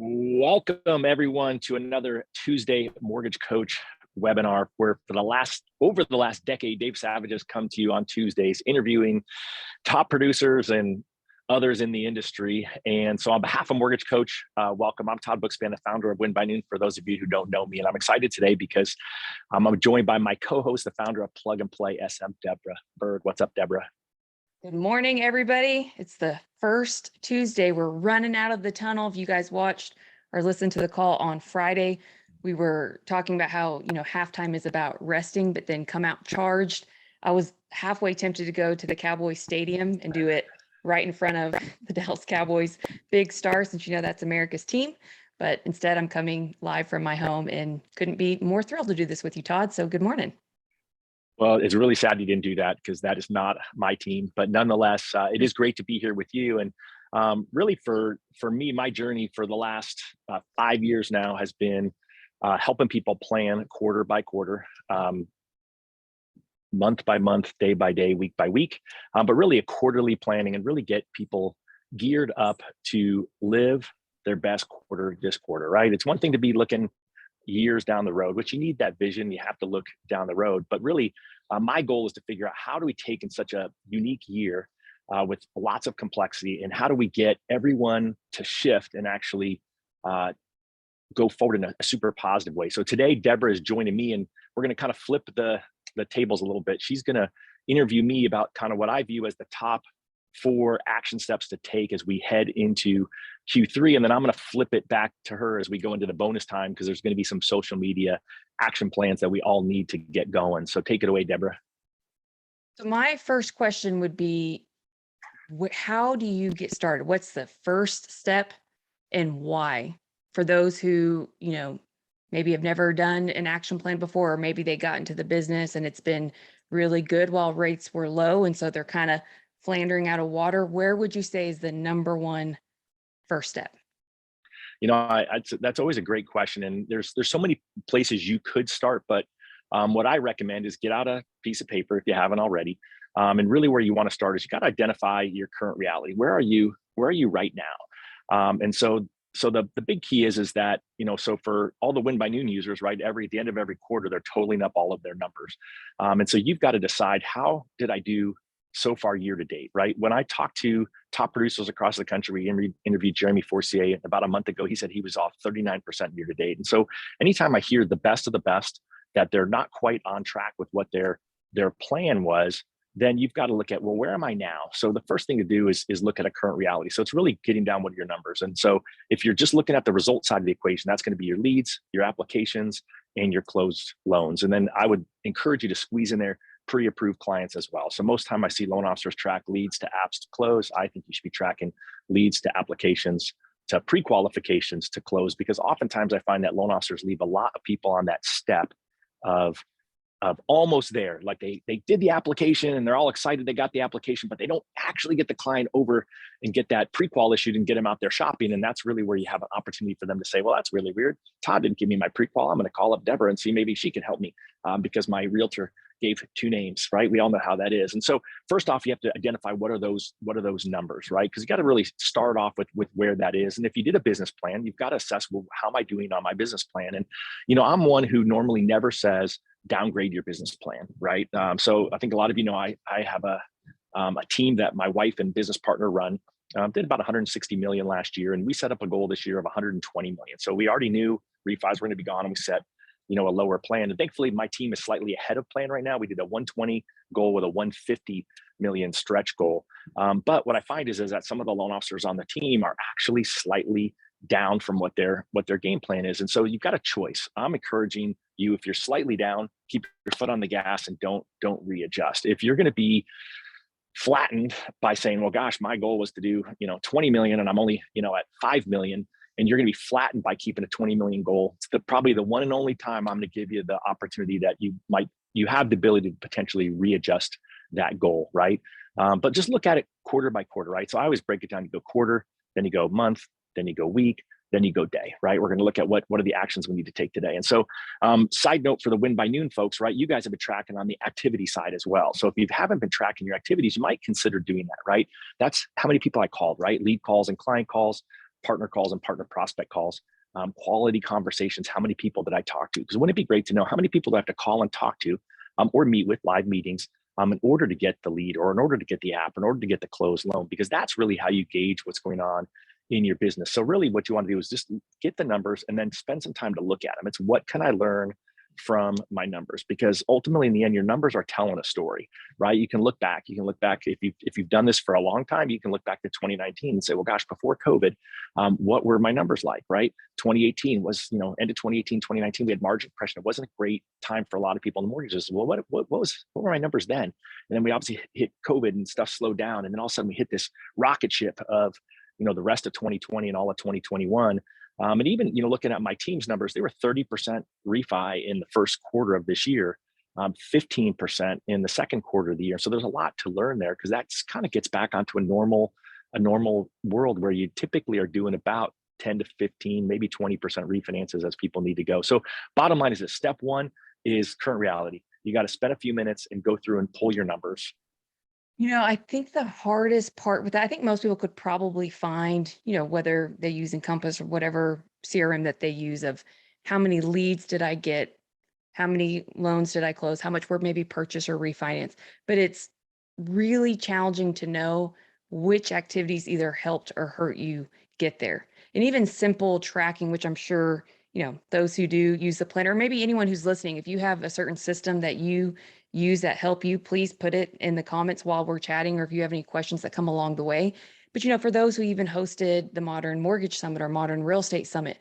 Welcome everyone to another Tuesday Mortgage Coach webinar where over the last decade, Dave Savage has come to you on Tuesdays interviewing top producers and others in the industry. And so on behalf of Mortgage Coach, welcome. I'm Todd Bookspan, the founder of Win by Noon, for those of you who don't know me. And I'm excited today because I'm joined by my co-host, the founder of Plug and Play SM, Deborah Berg. What's up, Deborah? Good morning, everybody. It's the first Tuesday. We're running out of the tunnel. If you guys watched or listened to the call on Friday, we were talking about how, halftime is about resting, but then come out charged. I was halfway tempted to go to the Cowboys Stadium and do it right in front of the Dallas Cowboys big star, since that's America's team. But instead, I'm coming live from my home and couldn't be more thrilled to do this with you, Todd. So good morning. Well, it's really sad you didn't do that because that is not my team. But nonetheless, it is great to be here with you. And really, for me, my journey for the last 5 years now has been helping people plan quarter by quarter, month by month, day by day, week by week, but really a quarterly planning and really get people geared up to live their best quarter this quarter, right? It's one thing to be looking years down the road, which you need that vision. You have to look down the road. But really, my goal is to figure out how do we take in such a unique year with lots of complexity, and how do we get everyone to shift and actually go forward in a super positive way. So today, Deborah is joining me, and we're going to kind of flip the tables a little bit. She's going to interview me about kind of what I view as the top 4 action steps to take as we head into Q3. And then I'm going to flip it back to her as we go into the bonus time, because there's going to be some social media action plans that we all need to get going. So take it away, Deborah. So my first question would be, how do you get started? What's the first step and why? For those who, maybe have never done an action plan before, or maybe they got into the business and it's been really good while rates were low, and so they're kind of floundering out of water, where would you say is the number one first step? That's always a great question. And there's so many places you could start, but what I recommend is get out a piece of paper if you haven't already. And really where you want to start is you got to identify your current reality. Where are you right now? And so the big key is that, so for all the Win by Noon users, right, at the end of every quarter, they're totaling up all of their numbers. And so you've got to decide, how did I do so far year to date, right? When I talk to top producers across the country, we interviewed Jeremy Forcier about a month ago. He said he was off 39% year to date. And so anytime I hear the best of the best, that they're not quite on track with what their plan was, then you've got to look at, well, where am I now? So the first thing to do is look at a current reality. So it's really getting down what are your numbers. And so if you're just looking at the result side of the equation, that's going to be your leads, your applications, and your closed loans. And then I would encourage you to squeeze in there pre-approved clients as well. So most time I see loan officers track leads to apps to close. I think you should be tracking leads to applications to pre-qualifications to close, because oftentimes I find that loan officers leave a lot of people on that step of almost there. Like they did the application and they're all excited they got the application, but they don't actually get the client over and get that pre-qual issued and get them out there shopping. And that's really where you have an opportunity for them to say, well, that's really weird. Todd didn't give me my pre-qual. I'm going to call up Deborah and see maybe she can help me because my realtor gave 2 names, right? We all know how that is. And so first off, you have to identify what are those numbers, right? Because you got to really start off with where that is. And if you did a business plan, you've got to assess, well, how am I doing on my business plan? And, I'm one who normally never says downgrade your business plan, right? So I think a lot of I have a team that my wife and business partner run, did about 160 million last year. And we set up a goal this year of 120 million. So we already knew refis were going to be gone, and we set a lower plan. And thankfully my team is slightly ahead of plan right now. We did a 120 goal with a 150 million stretch goal. But what I find is that some of the loan officers on the team are actually slightly down from what their game plan is. And so you've got a choice. I'm encouraging you, if you're slightly down, keep your foot on the gas and don't readjust. If you're going to be flattened by saying, well, gosh, my goal was to do, 20 million and I'm only, at 5 million, and you're going to be flattened by keeping a 20 million goal, it's probably the one and only time I'm going to give you the opportunity that you have the ability to potentially readjust that goal, right? But just look at it quarter by quarter, right? So I always break it down. You go quarter, then you go month, then you go week, then you go day, right? We're going to look at what are the actions we need to take today. And so side note for the Win by Noon folks, right? You guys have been tracking on the activity side as well. So if you haven't been tracking your activities, you might consider doing that, right? That's how many people I called, right? Lead calls and client calls. partner calls and partner prospect calls, quality conversations. How many people did I talk to? Because wouldn't it be great to know how many people do I have to call and talk to, or meet with live meetings, in order to get the lead, or in order to get the app, in order to get the closed loan, because that's really how you gauge what's going on in your business. So really what you want to do is just get the numbers and then spend some time to look at them. It's what can I learn from my numbers? Because ultimately in the end, your numbers are telling a story, right? You can look back if you've done this for a long time, you can look back to 2019 and say, well, gosh, before COVID, what were my numbers like, right? 2018 was, end of 2018, 2019, we had margin compression. It wasn't a great time for a lot of people in the mortgages. Well, what were my numbers then? And then we obviously hit COVID and stuff slowed down. And then all of a sudden we hit this rocket ship of, the rest of 2020 and all of 2021. And even, looking at my team's numbers, they were 30% refi in the first quarter of this year, 15% in the second quarter of the year. So there's a lot to learn there, because that kind of gets back onto a normal world where you typically are doing about 10 to 15, maybe 20% refinances as people need to go. So bottom line is this: step one is current reality. You got to spend a few minutes and go through and pull your numbers. I think the hardest part with that, I think most people could probably find, whether they use Encompass or whatever CRM that they use, of how many leads did I get? How many loans did I close? How much were maybe purchase or refinance? But it's really challenging to know which activities either helped or hurt you get there. And even simple tracking, which I'm sure, those who do use the planner, or maybe anyone who's listening, if you have a certain system that you use that help you, please put it in the comments while we're chatting, or if you have any questions that come along the way. But, for those who even hosted the Modern Mortgage Summit or Modern Real Estate Summit,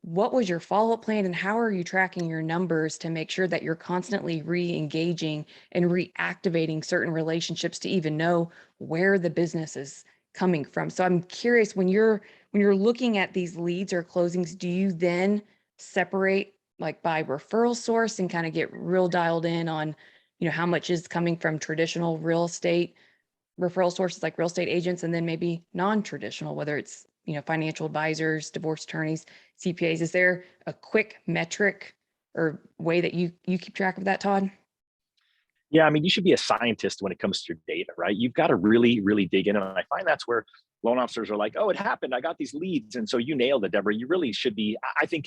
what was your follow-up plan, and how are you tracking your numbers to make sure that you're constantly re-engaging and reactivating certain relationships to even know where the business is coming from? So I'm curious, when you're looking at these leads or closings, do you then separate like by referral source and kind of get real dialed in on, how much is coming from traditional real estate referral sources like real estate agents, and then maybe non-traditional, whether it's, financial advisors, divorce attorneys, CPAs? Is there a quick metric or way that you keep track of that, Todd? Yeah, I mean, you should be a scientist when it comes to your data, right? You've got to really, really dig in. And I find that's where loan officers are like, oh, it happened. I got these leads. And so you nailed it, Deborah. You really should be, I think,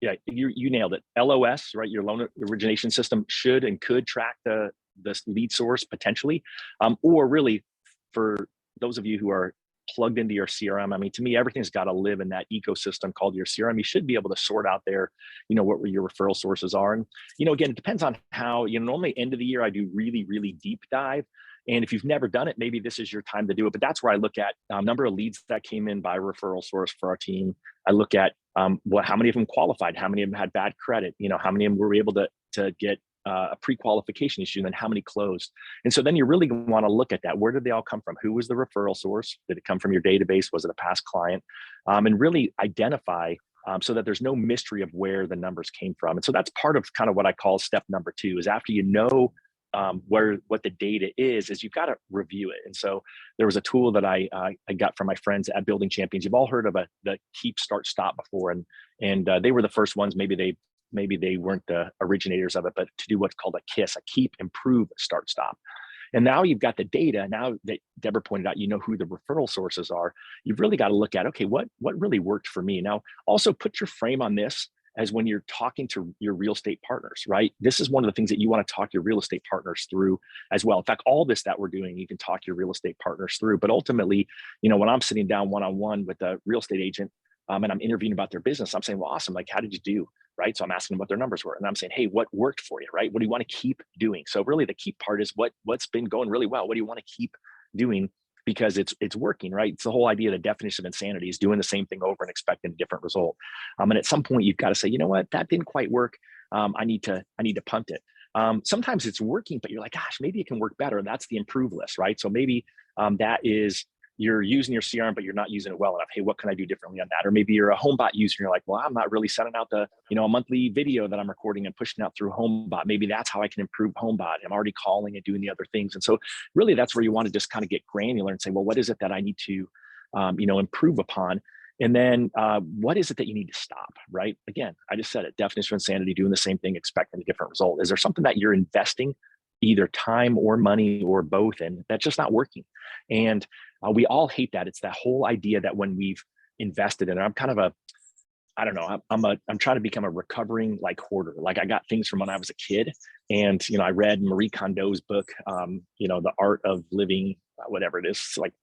yeah, you nailed it. LOS, right? Your loan origination system should and could track the lead source potentially. Or really, for those of you who are plugged into your CRM, I mean, to me, everything's got to live in that ecosystem called your CRM. You should be able to sort out there, what your referral sources are. And, again, it depends on how, normally end of the year, I do really, really deep dive. And if you've never done it, maybe this is your time to do it. But that's where I look at number of leads that came in by referral source for our team. I look at how many of them qualified, how many of them had bad credit, how many of them were we able to get a pre-qualification issue, and then how many closed. And so then you really want to look at that. Where did they all come from? Who was the referral source? Did it come from your database? Was it a past client? And really identify so that there's no mystery of where the numbers came from. And so that's part of kind of what I call step number 2, is after you know what the data is you've got to review it. And so there was a tool that I got from my friends at Building Champions. You've all heard of the keep, start, stop before, and they were the first ones. Maybe they weren't the originators of it, but to do what's called a KISS, a keep, improve, start, stop. And now you've got the data. Now that Deborah pointed out, who the referral sources are. You've really got to look at, okay, what really worked for me? Now, also put your frame on this as when you're talking to your real estate partners, right? This is one of the things that you want to talk your real estate partners through as well. In fact, all this that we're doing, you can talk your real estate partners through. But ultimately, when I'm sitting down one-on-one with a real estate agent, and I'm interviewing about their business, I'm saying, well, awesome. Like, how did you do? Right. So I'm asking them what their numbers were. And I'm saying, hey, what worked for you? Right. What do you want to keep doing? So really the key part is what's been going really well. What do you want to keep doing? Because it's working, right? It's the whole idea, the definition of insanity is doing the same thing over and expecting a different result. And at some point you've got to say, you know what, that didn't quite work. I need to punt it. Sometimes it's working, but you're like, gosh, maybe it can work better. And that's the improve list, right? So maybe that is, you're using your CRM, but you're not using it well enough. Hey, what can I do differently on that? Or maybe you're a HomeBot user and you're like, well, I'm not really sending out the, a monthly video that I'm recording and pushing out through HomeBot. Maybe that's how I can improve HomeBot. I'm already calling and doing the other things. And so really that's where you want to just kind of get granular and say, well, what is it that I need to, improve upon? And then what is it that you need to stop, right? Again, I just said it, definition of insanity, doing the same thing, expecting a different result. Is there something that you're investing either time or money or both in that's just not working? And we all hate that. It's that whole idea that when we've invested in it. I'm kind of a, I don't know. I'm trying to become a recovering like hoarder. Like I got things from when I was a kid, and I read Marie Kondo's book, The Art of Living, whatever it is, like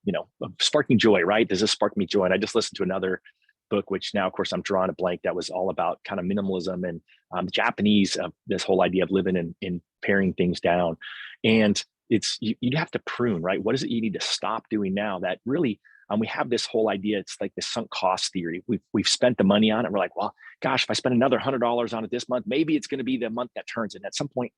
sparking joy. Right? Does this spark me joy? And I just listened to another book, which now, of course, I'm drawing a blank. That was all about kind of minimalism and Japanese. This whole idea of living and paring things down, and it's you have to prune. Right? What is it you need to stop doing now that really we have this whole idea. It's like the sunk cost theory. We've spent the money on it. We're like, well, gosh, if I spend another $100 on it this month, maybe it's going to be the month that turns. And at some point,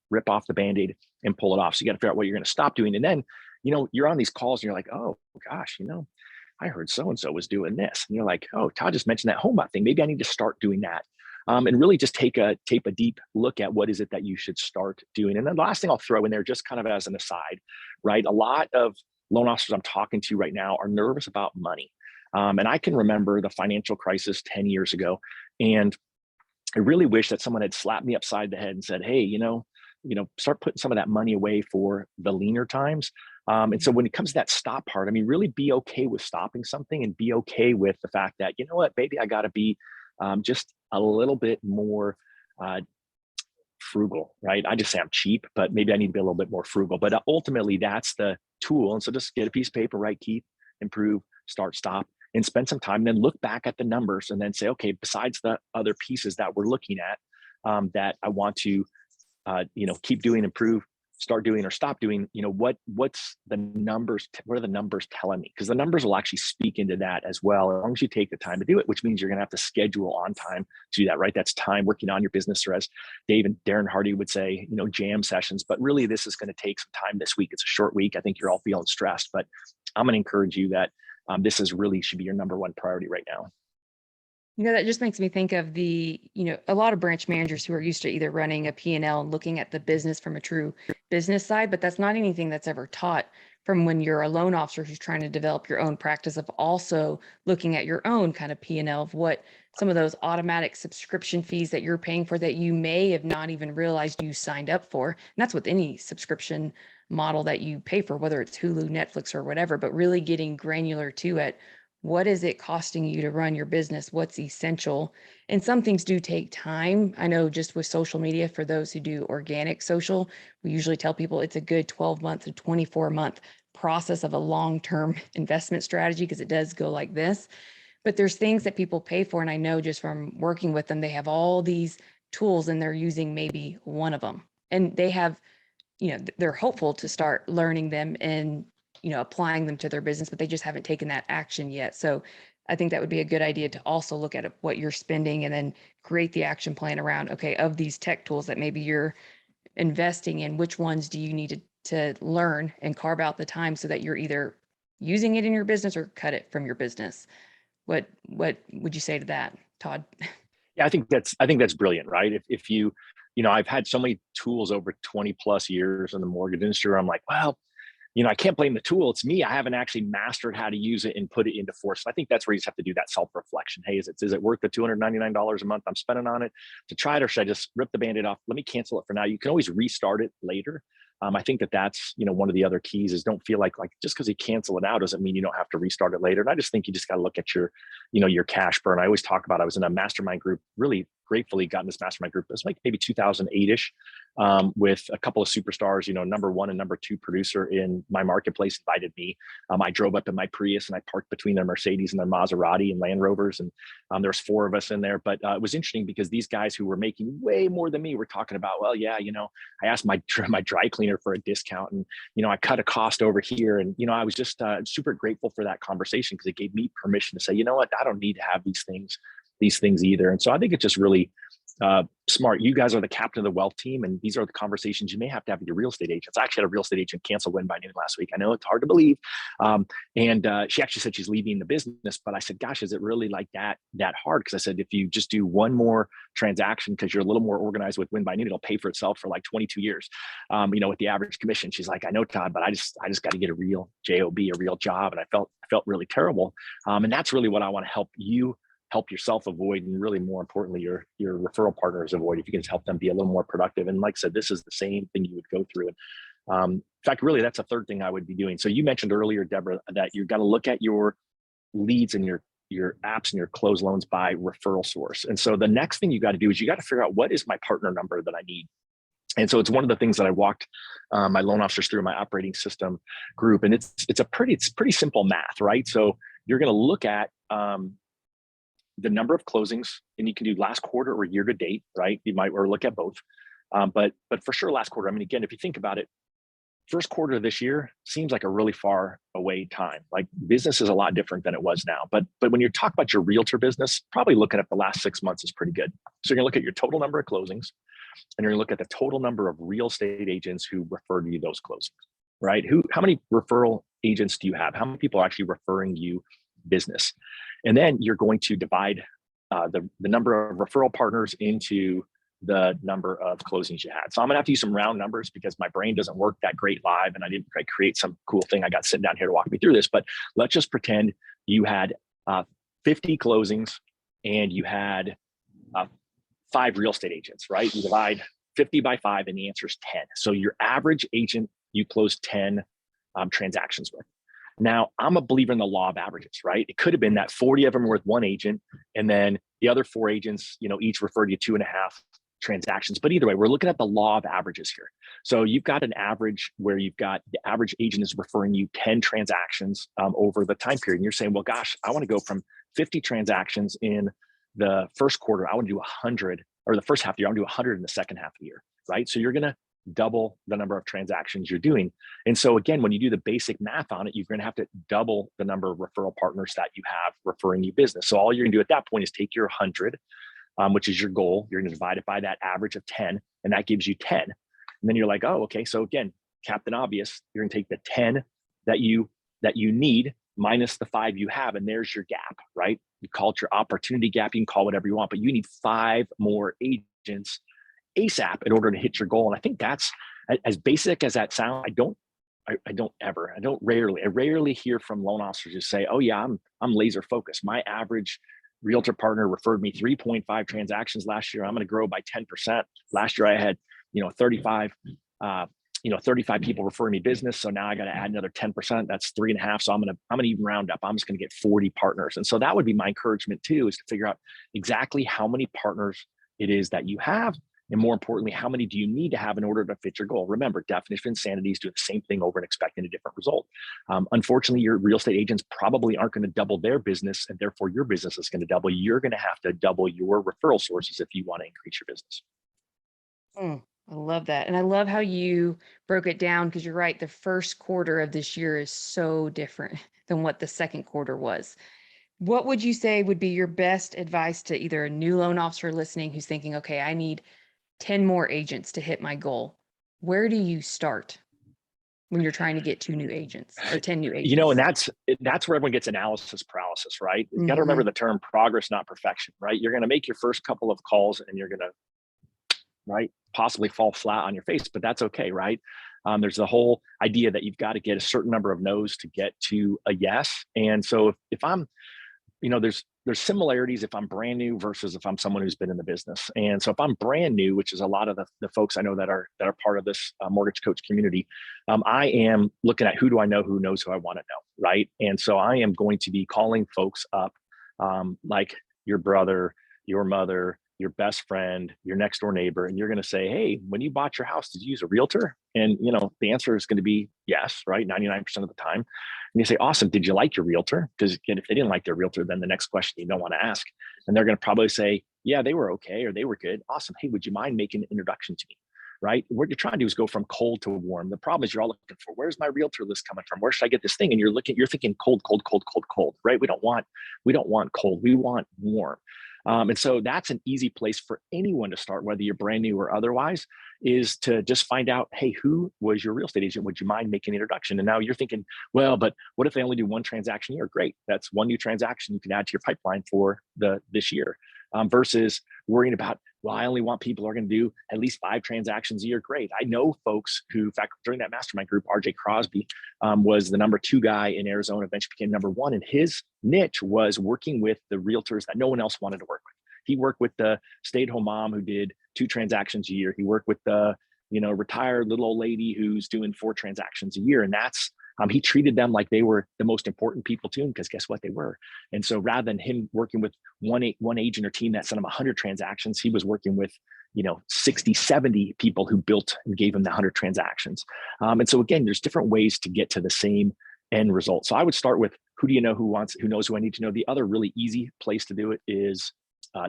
rip off the Band-Aid and pull it off. So you got to figure out what you're going to stop doing. And then, you're on these calls and you're like, oh gosh, I heard so-and-so was doing this. And you're like, oh, Todd just mentioned that HomeBot thing. Maybe I need to start doing that. And really just take a deep look at what is it that you should start doing. And then the last thing I'll throw in there, just kind of as an aside, right? A lot of loan officers I'm talking to right now are nervous about money. And I can remember the financial crisis 10 years ago. And I really wish that someone had slapped me upside the head and said, hey, start putting some of that money away for the leaner times. And so when it comes to that stop part, I mean, really be okay with stopping something and be okay with the fact that, you know what, maybe I got to be just a little bit more frugal, right? I just say I'm cheap, but maybe I need to be a little bit more frugal. But ultimately, that's the tool. And so just get a piece of paper, right? Keep, improve, start, stop, and spend some time. And then look back at the numbers and then say, okay, besides the other pieces that we're looking at that I want to, keep doing, improve, start doing, or stop doing, what's the numbers? What are the numbers telling me? Because the numbers will actually speak into that as well, as long as you take the time to do it, which means you're going to have to schedule on time to do that, right? That's time working on your business, or as Dave and Darren Hardy would say, jam sessions. But really, this is going to take some time this week. It's a short week. I think you're all feeling stressed, but I'm going to encourage you that this is really should be your number one priority right now. That just makes me think of a lot of branch managers who are used to either running a P&L and looking at the business from a true business side, but that's not anything that's ever taught from when you're a loan officer who's trying to develop your own practice of also looking at your own kind of P&L of what some of those automatic subscription fees that you're paying for that you may have not even realized you signed up for. And that's with any subscription model that you pay for, whether it's Hulu, Netflix, or whatever, but really getting granular to it. What is it costing you to run your business? What's essential? And some things do take time. I know just with social media, for those who do organic social, we usually tell people it's a good 12-month to 24-month process of a long-term investment strategy because it does go like this. But there's things that people pay for. And I know just from working with them, they have all these tools and they're using maybe one of them. And they have, they're hopeful to start learning them and applying them to their business, but they just haven't taken that action yet. So I think that would be a good idea to also look at what you're spending and then create the action plan around, okay, of these tech tools that maybe you're investing in, which ones do you need to learn and carve out the time so that you're either using it in your business or cut it from your business. What would you say to that, Todd? Yeah, I think that's brilliant, right? If you, I've had so many tools over 20 plus years in the mortgage industry where I'm like, well, I can't blame the tool. It's me. I haven't actually mastered how to use it and put it into force. So I think that's where you just have to do that self-reflection. Hey, is it worth the $299 a month I'm spending on it to try it, or should I just rip the Band-Aid off? Let me cancel it for now. You can always restart it later. I think that's, one of the other keys is don't feel like just because you cancel it out doesn't mean you don't have to restart it later. And I just think you just got to look at your, your cash burn. I always talk about, I was in a mastermind group, really gratefully got in this mastermind group. It was like maybe 2008-ish with a couple of superstars, number one and number two producer in my marketplace invited me. I drove up in my Prius and I parked between their Mercedes and their Maserati and Land Rovers. And there's four of us in there. But it was interesting because these guys who were making way more than me were talking about, well, yeah, I asked my dry cleaner for a discount and, I cut a cost over here. And, I was just super grateful for that conversation because it gave me permission to say, you know what, I don't need to have these things either. And so I think it's just really smart. You guys are the captain of the wealth team, and these are the conversations you may have to have with your real estate agents. I actually had a real estate agent cancel Win by Noon last week. I know it's hard to believe. And she actually said she's leaving the business, but I said, gosh, is it really like that hard? Because I said, if you just do one more transaction, because you're a little more organized with Win by Noon, it'll pay for itself for like 22 years, with the average commission. She's like, I know, Todd, but I just got to get a real job, a real job. And I felt really terrible. And that's really what I want to help yourself avoid, and really more importantly, your referral partners avoid, if you can just help them be a little more productive. And like I said, this is the same thing you would go through. And in fact, really, that's a third thing I would be doing. So you mentioned earlier, Deborah, that you've got to look at your leads and your your apps and your closed loans by referral source. And so the next thing you got to do is you got to figure out, what is my partner number that I need? And so it's one of the things that I walked my loan officers through my operating system group. And it's pretty simple math, right? So you're going to look at the number of closings, and you can do last quarter or year to date, right? You might or look at both, but for sure last quarter. I mean, again, if you think about it, first quarter of this year seems like a really far away time. Like business is a lot different than it was now. But when you talk about your realtor business, probably looking at the last 6 months is pretty good. So you're gonna look at your total number of closings, and you're gonna look at the total number of real estate agents who referred you those closings, right? How many referral agents do you have? How many people are actually referring you business? And then you're going to divide the number of referral partners into the number of closings you had. So I'm gonna have to use some round numbers because my brain doesn't work that great live, and I didn't create some cool thing I got sitting down here to walk me through this. But let's just pretend you had 50 closings and you had 5 real estate agents, right? You divide 50 by 5 and the answer is 10. So your average agent, you close 10 transactions with. Now, I'm a believer in the law of averages, right? It could have been that 40 of them were with one agent, and then the other 4 agents, each referred you 2.5 transactions. But either way, we're looking at the law of averages here. So you've got an average where you've got the average agent is referring you 10 transactions over the time period. And you're saying, well, gosh, I want to go from 50 transactions in the first quarter. I want to do 100, or the first half of the year. I want to do 100 in the second half of the year, right? So you're going to double the number of transactions you're doing. And so again, when you do the basic math on it, you're going to have to double the number of referral partners that you have referring you business. So all you're going to do at that point is take your 100, which is your goal. You're going to divide it by that average of 10, and that gives you 10. And then you're like, oh, okay. So again, Captain Obvious, you're going to take the 10 that you need minus the 5 you have, and there's your gap, right? You call it your opportunity gap. You can call it whatever you want, but you need 5 more agents ASAP in order to hit your goal. And I think that's, as basic as that sounds, I rarely hear from loan officers who say, oh yeah, I'm laser focused. My average realtor partner referred me 3.5 transactions last year. I'm going to grow by 10%. Last year I had, 35 people referring me business. So now I got to add another 10%. That's 3.5. So I'm going to even round up. I'm just going to get 40 partners. And so that would be my encouragement too, is to figure out exactly how many partners it is that you have. And more importantly, how many do you need to have in order to fit your goal? Remember, definition of insanity is doing the same thing over and expecting a different result. Unfortunately, your real estate agents probably aren't going to double their business, and therefore your business is going to double. You're going to have to double your referral sources if you want to increase your business. I love that. And I love how you broke it down, because you're right. The first quarter of this year is so different than what the second quarter was. What would you say would be your best advice to either a new loan officer listening who's thinking, okay, I need 10 more agents to hit my goal? Where do you start when you're trying to get 2 new agents or 10 new agents? And that's where everyone gets analysis paralysis, right? You got to remember Mm-hmm. the term progress, not perfection, right? You're going to make your first couple of calls and you're going to, right, possibly fall flat on your face, but that's okay, right? There's the whole idea that you've got to get a certain number of no's to get to a yes. And so if I'm, there's similarities if I'm brand new versus if I'm someone who's been in the business. And so if I'm brand new, which is a lot of the folks I know that are part of this mortgage coach community, I am looking at who do I know who knows who I want to know, right? And so I am going to be calling folks up, like your brother, your mother, your best friend, your next door neighbor, and you're going to say, hey, when you bought your house, did you use a realtor? And the answer is going to be yes, right? 99% of the time. And you say, awesome, did you like your realtor? Because again, if they didn't like their realtor, then the next question you don't want to ask. And they're going to probably say, yeah, they were okay, or they were good. Awesome. Hey, would you mind making an introduction to me? Right? What you're trying to do is go from cold to warm. The problem is you're all looking for, where's my realtor list coming from? Where should I get this thing? And you're thinking cold, right? We don't want cold. We want warm. And so that's an easy place for anyone to start, whether you're brand new or otherwise, is to just find out, hey, who was your real estate agent? Would you mind making an introduction? And now you're thinking, well, but what if they only do 1 transaction a year? Great. That's 1 new transaction you can add to your pipeline for this year, versus worrying about, well, I only want people who are going to do at least 5 transactions a year. Great. I know folks who, in fact, during that mastermind group, RJ Crosby was the number 2 guy in Arizona, eventually became number 1. And his niche was working with the realtors that no one else wanted to work with. He worked with the stay-at-home mom who did 2 transactions a year. He worked with the, retired little old lady who's doing 4 transactions a year. And that's He treated them like they were the most important people to him, because guess what, they were. And so rather than him working with one agent or team that sent him 100 transactions, he was working with 60, 70 people who built and gave him the 100 transactions. And so again, there's different ways to get to the same end result. So I would start with, who do you know, who knows who I need to know. The other really easy place to do it is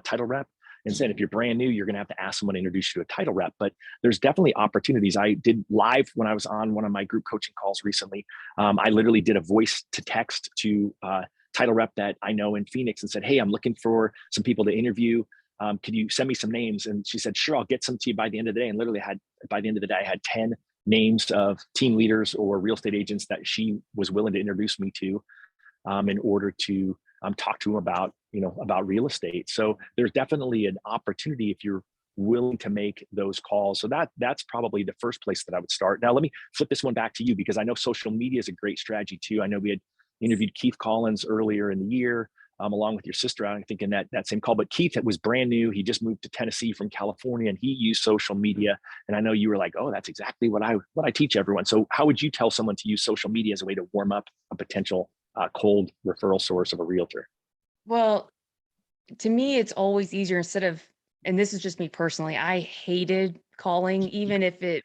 title rep. And then if you're brand new, you're going to have to ask someone to introduce you to a title rep. But there's definitely opportunities. I did live when I was on one of my group coaching calls recently. I literally did a voice to text to title rep that I know in Phoenix and said, hey, I'm looking for some people to interview. Can you send me some names? And she said, sure, I'll get some to you by the end of the day. And literally by the end of the day, I had 10 names of team leaders or real estate agents that she was willing to introduce me to in order to talk to them about real estate. So there's definitely an opportunity if you're willing to make those calls. So that's probably the first place that I would start. Now, let me flip this one back to you, because I know social media is a great strategy too. I know we had interviewed Keith Collins earlier in the year, along with your sister, I think in that same call. But Keith was brand new. He just moved to Tennessee from California, and he used social media. And I know you were like, oh, that's exactly what I teach everyone. So how would you tell someone to use social media as a way to warm up a potential cold referral source of a realtor? Well, to me, it's always easier instead of, and this is just me personally, I hated calling, even if it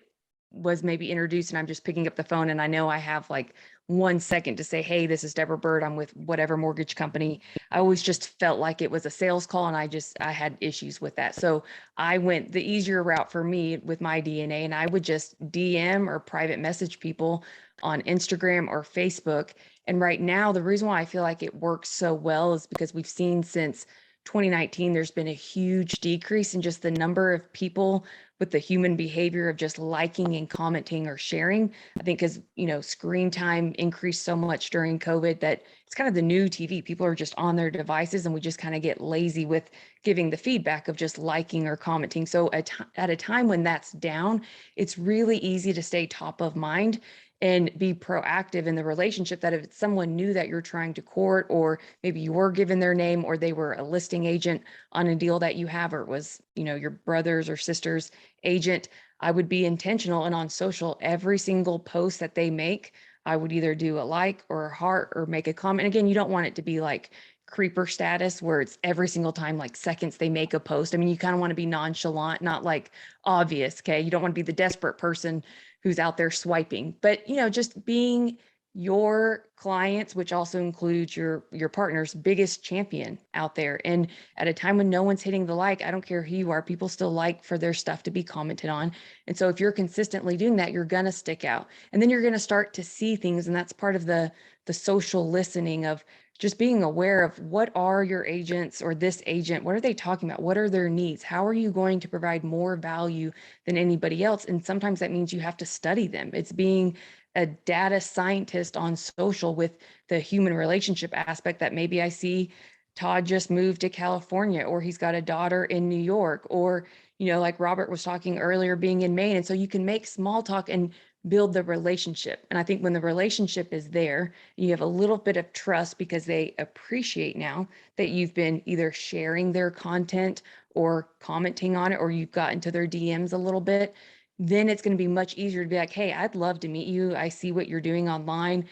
was maybe introduced and I'm just picking up the phone and I know I have like 1 second to say, hey, this is Deborah Bird. I'm with whatever mortgage company. I always just felt like it was a sales call, and I had issues with that. So I went the easier route for me with my DNA, and I would just DM or private message people on Instagram or Facebook. And right now, the reason why I feel like it works so well is because we've seen since 2019, there's been a huge decrease in just the number of people with the human behavior of just liking and commenting or sharing. I think because, screen time increased so much during COVID that it's kind of the new TV. People are just on their devices, and we just kind of get lazy with giving the feedback of just liking or commenting. So at a time when that's down, it's really easy to stay top of mind and be proactive in the relationship, that if it's someone new that you're trying to court, or maybe you were given their name, or they were a listing agent on a deal that you have, or it was, your brother's or sister's agent, I would be intentional. And on social, every single post that they make, I would either do a like or a heart or make a comment. Again, you don't want it to be like creeper status where it's every single time, like seconds they make a post. I mean, you kind of want to be nonchalant, not like obvious. Okay. You don't want to be the desperate person who's out there swiping, but just being your clients, which also includes your partner's biggest champion out there. And at a time when no one's hitting the like, I don't care who you are, people still like for their stuff to be commented on. And so if you're consistently doing that, you're going to stick out, and then you're going to start to see things. And that's part of the social listening of just being aware of what are your agents or this agent, what are they talking about? What are their needs? How are you going to provide more value than anybody else? And sometimes that means you have to study them. It's being a data scientist on social with the human relationship aspect, that maybe I see Todd just moved to California, or he's got a daughter in New York, or, like Robert was talking earlier, being in Maine. And so you can make small talk and build the relationship. And I think when the relationship is there, you have a little bit of trust because they appreciate now that you've been either sharing their content or commenting on it, or you've gotten to their DMs a little bit, then it's going to be much easier to be like, hey, I'd love to meet you. I see what you're doing online.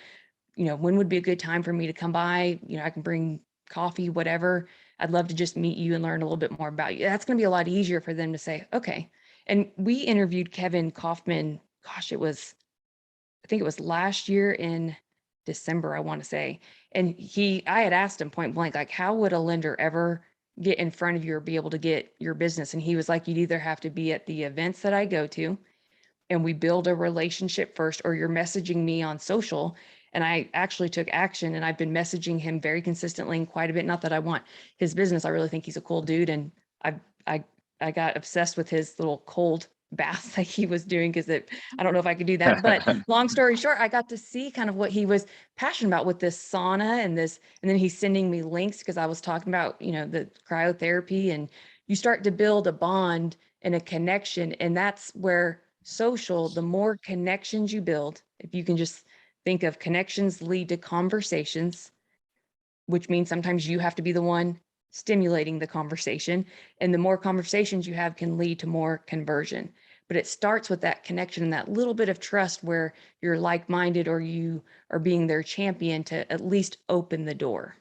When would be a good time for me to come by? I can bring coffee, whatever. I'd love to just meet you and learn a little bit more about you. That's going to be a lot easier for them to say, okay. And we interviewed Kevin Kaufman. Gosh, I think it was last year in December, I want to say. And I had asked him point blank, like, how would a lender ever get in front of you or be able to get your business? And he was like, you'd either have to be at the events that I go to, and we build a relationship first, or you're messaging me on social. And I actually took action, and I've been messaging him very consistently and quite a bit. Not that I want his business. I really think he's a cool dude. And I, I got obsessed with his little cold bath that he was doing, because I don't know if I could do that. But long story short, I got to see kind of what he was passionate about with this sauna and this, and then he's sending me links because I was talking about, the cryotherapy, and you start to build a bond and a connection. And that's where social, the more connections you build, if you can just think of connections lead to conversations, which means sometimes you have to be the one stimulating the conversation. And the more conversations you have can lead to more conversion. but it starts with that connection and that little bit of trust where you're like-minded or you are being their champion to at least open the door,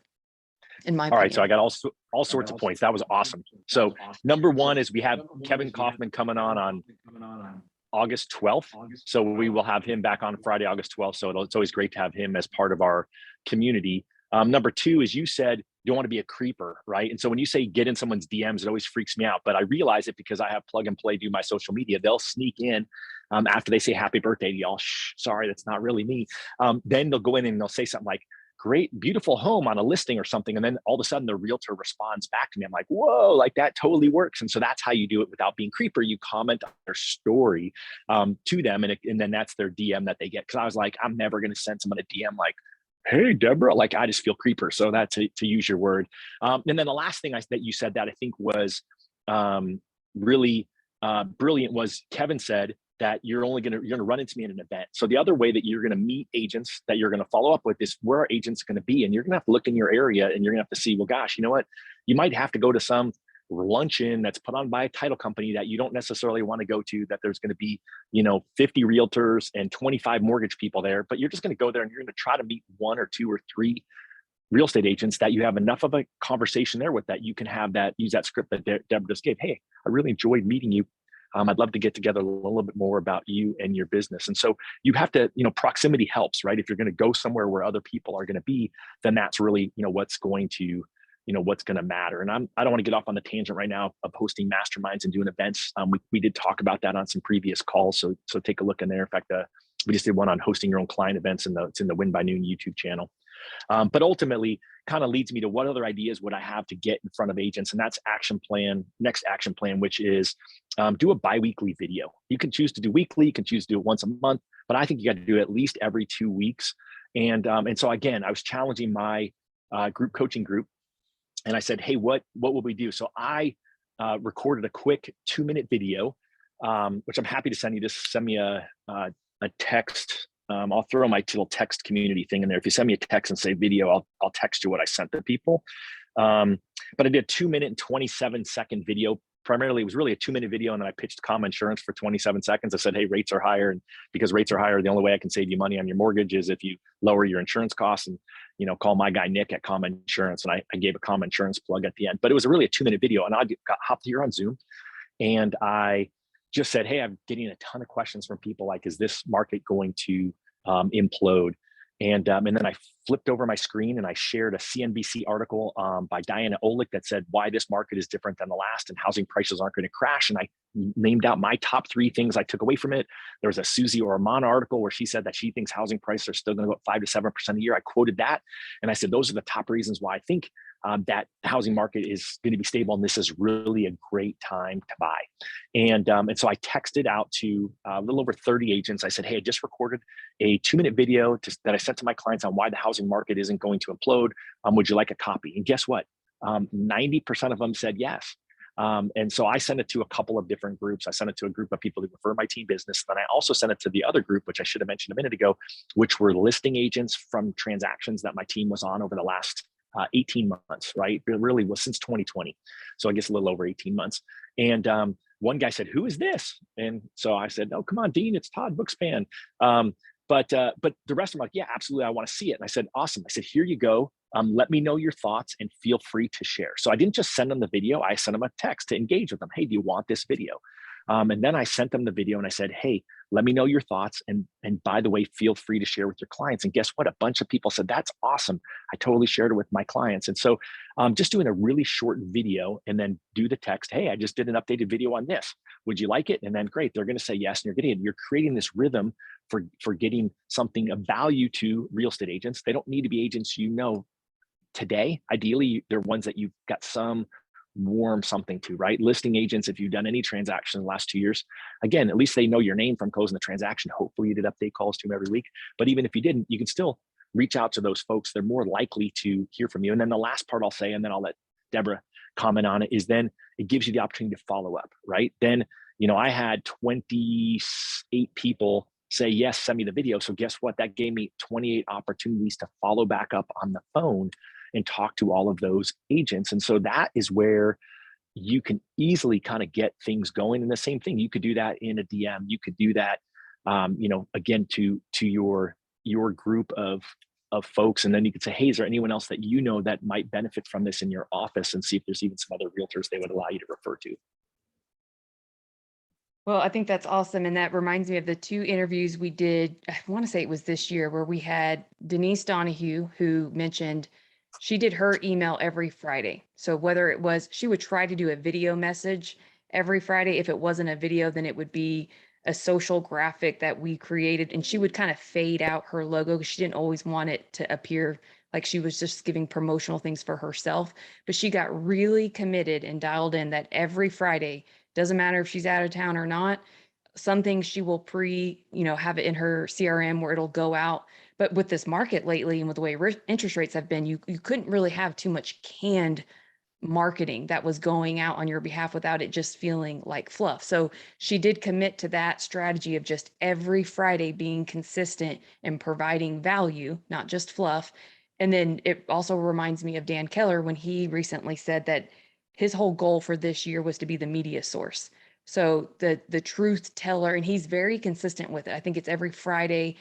in my All right, so I opinion. got all sorts of points. That was awesome. So number one is we have Kevin Kaufman coming on August 12th. So we will have him back on Friday, August 12th. So it's always great to have him as part of our community. Number two, as you said, you don't want to be a creeper, right? And so when you say get in someone's DMs, it always freaks me out. But I realize it because I have Plug and Play do my social media. They'll sneak in after they say happy birthday to y'all. Shh, sorry, that's not really me. Then they'll go in and they'll say something like, great, beautiful home on a listing or something. And then all of a sudden the realtor responds back to me. I'm like, whoa, like that totally works. And so that's how you do it without being creeper. You comment on their story to them. And then that's their DM that they get. Cause I was like, I'm never going to send someone a DM like, hey, Deborah, like I just feel creeper. So that's to use your word. And then the last thing that you said that I think was really brilliant was Kevin said, that you're going to run into me in an event. So the other way that you're going to meet agents that you're going to follow up with is where are agents going to be? And you're going to have to look in your area and you're going to have to see, well, gosh, you know what? You might have to go to some luncheon that's put on by a title company that you don't necessarily want to go to, that there's going to be, 50 realtors and 25 mortgage people there, but you're just going to go there and you're going to try to meet one or two or three real estate agents that you have enough of a conversation there with that you can have that, use that script that Deborah just gave. Hey, I really enjoyed meeting you. I'd love to get together a little bit more about you and your business. And so you have to, proximity helps, right? If you're going to go somewhere where other people are going to be, then that's really, what's going to, what's going to matter. And I don't want to get off on the tangent right now of hosting masterminds and doing events. We did talk about that on some previous calls. So take a look in there. In fact, we just did one on hosting your own client events it's in the Win by Noon YouTube channel. But ultimately kind of leads me to what other ideas would I have to get in front of agents? And that's next action plan, which is do a biweekly video. You can choose to do weekly, you can choose to do it once a month, but I think you got to do it at least every 2 weeks. And so again, I was challenging my group coaching group and I said, hey, what will we do? So I recorded a quick 2-minute video, which I'm happy to send you. Just send me a text. I'll throw my little text community thing in there. If you send me a text and say video, I'll text you what I sent to people. But I did a 2-minute and 27-second video. Primarily, it was really a 2-minute video, and then I pitched Comma Insurance for 27 seconds. I said, hey, rates are higher, and because rates are higher, the only way I can save you money on your mortgage is if you lower your insurance costs, and call my guy Nick at Comma Insurance. And I gave a Comma Insurance plug at the end. But it was really a 2-minute video, and I got hopped here on Zoom, and I just said, hey, I'm getting a ton of questions from people like, is this market going to implode? And then I flipped over my screen and I shared a CNBC article by Diana Olick that said why this market is different than the last and housing prices aren't going to crash. And I named out my top 3 things I took away from it. There was a Susie Orman article where she said that she thinks housing prices are still going to go up 5 to 7% a year. I quoted that. And I said, those are the top reasons why I think that housing market is going to be stable. And this is really a great time to buy. And so I texted out to a little over 30 agents. I said, hey, I just recorded a 2-minute video that I sent to my clients on why the housing market isn't going to implode. Would you like a copy? And guess what? 90% of them said yes. And so I sent it to a couple of different groups. I sent it to a group of people that refer my team business. Then I also sent it to the other group, which I should have mentioned a minute ago, which were listing agents from transactions that my team was on over the last 18 months, right? It really was since 2020. So I guess a little over 18 months. And one guy said, who is this? And so I said, oh, come on, Dean, it's Todd Bookspan. But the rest of them were like, yeah, absolutely, I want to see it. And I said, awesome. I said, here you go. Let me know your thoughts and feel free to share. So I didn't just send them the video. I sent them a text to engage with them. Hey, do you want this video? And then I sent them the video and I said, hey, let me know your thoughts. And by the way, feel free to share with your clients. And guess what? A bunch of people said, that's awesome. I totally shared it with my clients. And so just doing a really short video and then do the text, hey, I just did an updated video on this. Would you like it? And then great, they're going to say yes. And you're creating this rhythm for getting something of value to real estate agents. They don't need to be agents today. Ideally, they're ones that you've got some warm something to, right? Listing agents, if you've done any transaction in the last 2 years, again, at least they know your name from closing the transaction. Hopefully you did update calls to them every week. But even if you didn't, you can still reach out to those folks. They're more likely to hear from you. And then the last part I'll say, and then I'll let Deborah comment on it, is then it gives you the opportunity to follow up, right? Then, I had 28 people say, yes, send me the video. So guess what? That gave me 28 opportunities to follow back up on the phone and talk to all of those agents. And so that is where you can easily kind of get things going. And the same thing, you could do that in a DM. You could do that, again, to your group of folks. And then you could say, hey, is there anyone else that you know that might benefit from this in your office, and see if there's even some other realtors they would allow you to refer to. Well, I think that's awesome. And that reminds me of the 2 interviews we did. I want to say it was this year, where we had Denise Donahue, who mentioned she did her email every Friday. So whether it was, she would try to do a video message every Friday. If it wasn't a video, then it would be a social graphic that we created. And she would kind of fade out her logo, because she didn't always want it to appear like she was just giving promotional things for herself. But she got really committed and dialed in that every Friday, doesn't matter if she's out of town or not, some things she will have it in her CRM where it'll go out. But with this market lately, and with the way interest rates have been, you couldn't really have too much canned marketing that was going out on your behalf without it just feeling like fluff. So she did commit to that strategy of just every Friday being consistent and providing value, not just fluff. And then it also reminds me of Dan Keller, when he recently said that his whole goal for this year was to be the media source. So the truth teller, and he's very consistent with it. I think it's every Friday.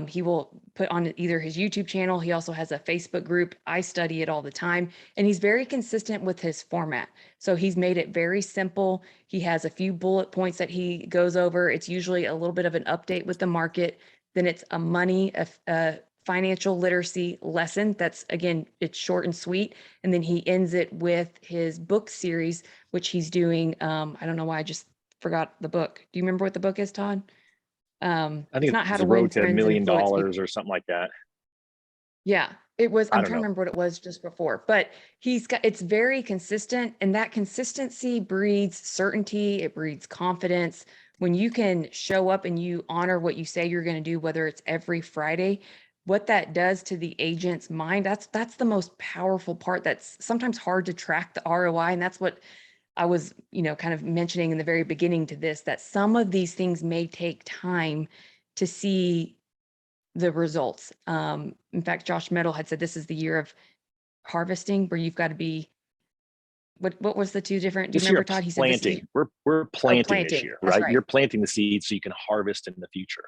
He will put on either his YouTube channel. He also has a Facebook group. I study it all the time, and he's very consistent with his format. So he's made it very simple. He has a few bullet points that he goes over. It's usually a little bit of an update with the market. Then it's a financial literacy lesson. That's, again, it's short and sweet. And then he ends it with his book series, which he's doing. I don't know why I just forgot the book. Do you remember what the book is, Todd? I It's think not How it's to the Win road to Friends and Influence People. $1 million or something like that. Yeah, it was. I I'm don't trying to know. remember what it was just before, but it's very consistent, and that consistency breeds certainty. It breeds confidence. When you can show up and you honor what you say you're going to do, whether it's every Friday, what that does to the agent's mind, that's the most powerful part. That's sometimes hard to track the ROI. And that's what I was, kind of mentioning in the very beginning to this, that some of these things may take time to see the results. In fact, Josh Meadow had said this is the year of harvesting, where you've got to be, what was the 2 different, do you This year remember, of Todd? He said this is, planting. We're oh, planting this planting. year, That's right? right. You're planting the seeds so you can harvest in the future,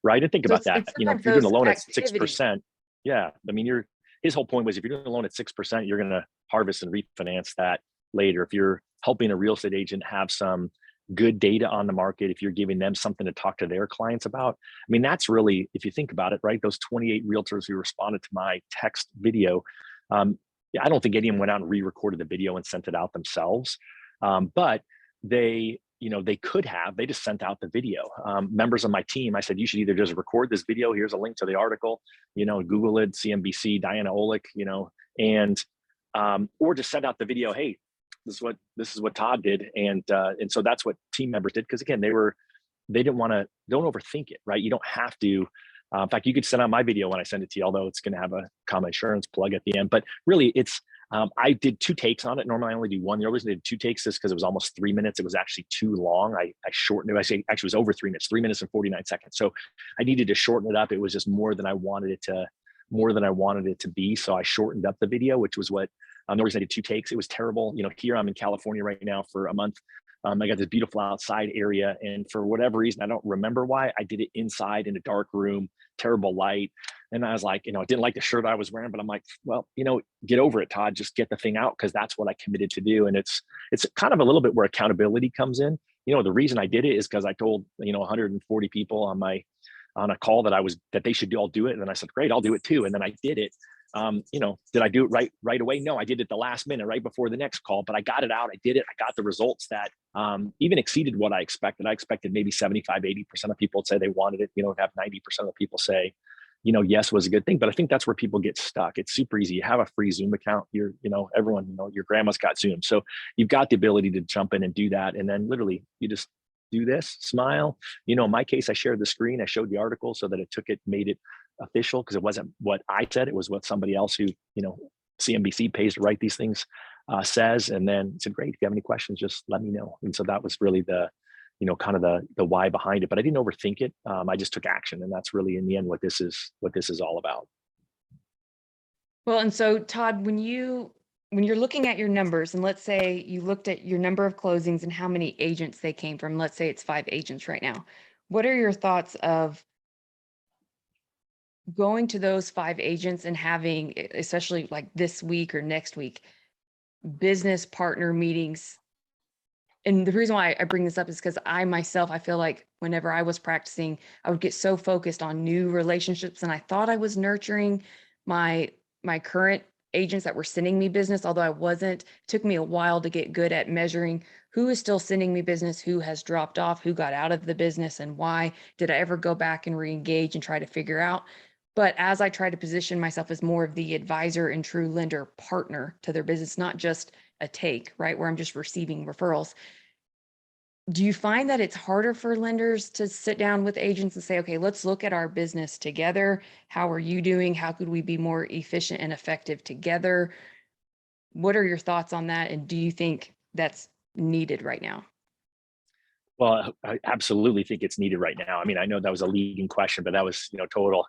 right? And think So about that. it's If sometimes you're doing a those loan at activities. 6%, yeah. I mean, his whole point was, if you're doing a loan at 6%, you're going to harvest and refinance that later. If you're helping a real estate agent have some good data on the market, if you're giving them something to talk to their clients about, I mean, that's really, if you think about it, right? Those 28 realtors who responded to my text video, I don't think anyone went out and re-recorded the video and sent it out themselves. But they could have, they just sent out the video. Members of my team, I said, you should either just record this video. Here's a link to the article, Google it, CNBC, Diana Olick, and or just send out the video. Hey, this is what Todd did. And so that's what team members did. Cause again, they didn't want to, don't overthink it, right? You don't have to, in fact, you could send out my video when I send it to you, although it's going to have a common insurance plug at the end, but really it's, I did 2 takes on it. Normally I only do 1. The only reason I did 2 takes is because it was almost 3 minutes. It was actually too long. I shortened it. Actually it was over 3 minutes, 3 minutes and 49 seconds. So I needed to shorten it up. It was just more than I wanted it to be. So I shortened up the video, which was what, the reason I did 2 takes. It was terrible. Here I'm in California right now for a month. I got this beautiful outside area, and for whatever reason, I don't remember why, I did it inside in a dark room, terrible light. And I was like, I didn't like the shirt I was wearing, but I'm like, well, get over it, Todd, just get the thing out, because that's what I committed to do. And it's kind of a little bit where accountability comes in. The reason I did it is because I told, 140 people on a call that they should all do it. And then I said, great, I'll do it too. And then I did it. Did I do it right away? No, I did it the last minute, right before the next call, but I got it out. I did it. I got the results that even exceeded what I expected. I expected maybe 75, 80% of people would say they wanted it, have 90% of the people say, yes was a good thing. But I think that's where people get stuck. It's super easy. You have a free Zoom account. Everyone, your grandma's got Zoom. So you've got the ability to jump in and do that. And then literally you just do this, smile. In my case, I shared the screen. I showed the article so that made it official, because it wasn't what I said. It was what somebody else who, CNBC pays to write these things says. And then said, great, if you have any questions, just let me know. And so that was really the, kind of the why behind it, but I didn't overthink it. I just took action. And that's really in the end what this is all about. Well, and so Todd, when when you're looking at your numbers, and let's say you looked at your number of closings and how many agents they came from, let's say it's 5 agents right now. What are your thoughts of going to those 5 agents and having, especially like this week or next week, business partner meetings? And the reason why I bring this up is because I myself, I feel like whenever I was practicing, I would get so focused on new relationships, and I thought I was nurturing my current agents that were sending me business, although I wasn't. It took me a while to get good at measuring who is still sending me business, who has dropped off, who got out of the business, and why. Did I ever go back and re-engage and try to figure out? But as I try to position myself as more of the advisor and true lender partner to their business, not just a take, right, where I'm just receiving referrals, do you find that it's harder for lenders to sit down with agents and say, okay, let's look at our business together? How are you doing? How could we be more efficient and effective together? What are your thoughts on that? And do you think that's needed right now? Well, I absolutely think it's needed right now. I mean, I know that was a leading question, but that was, total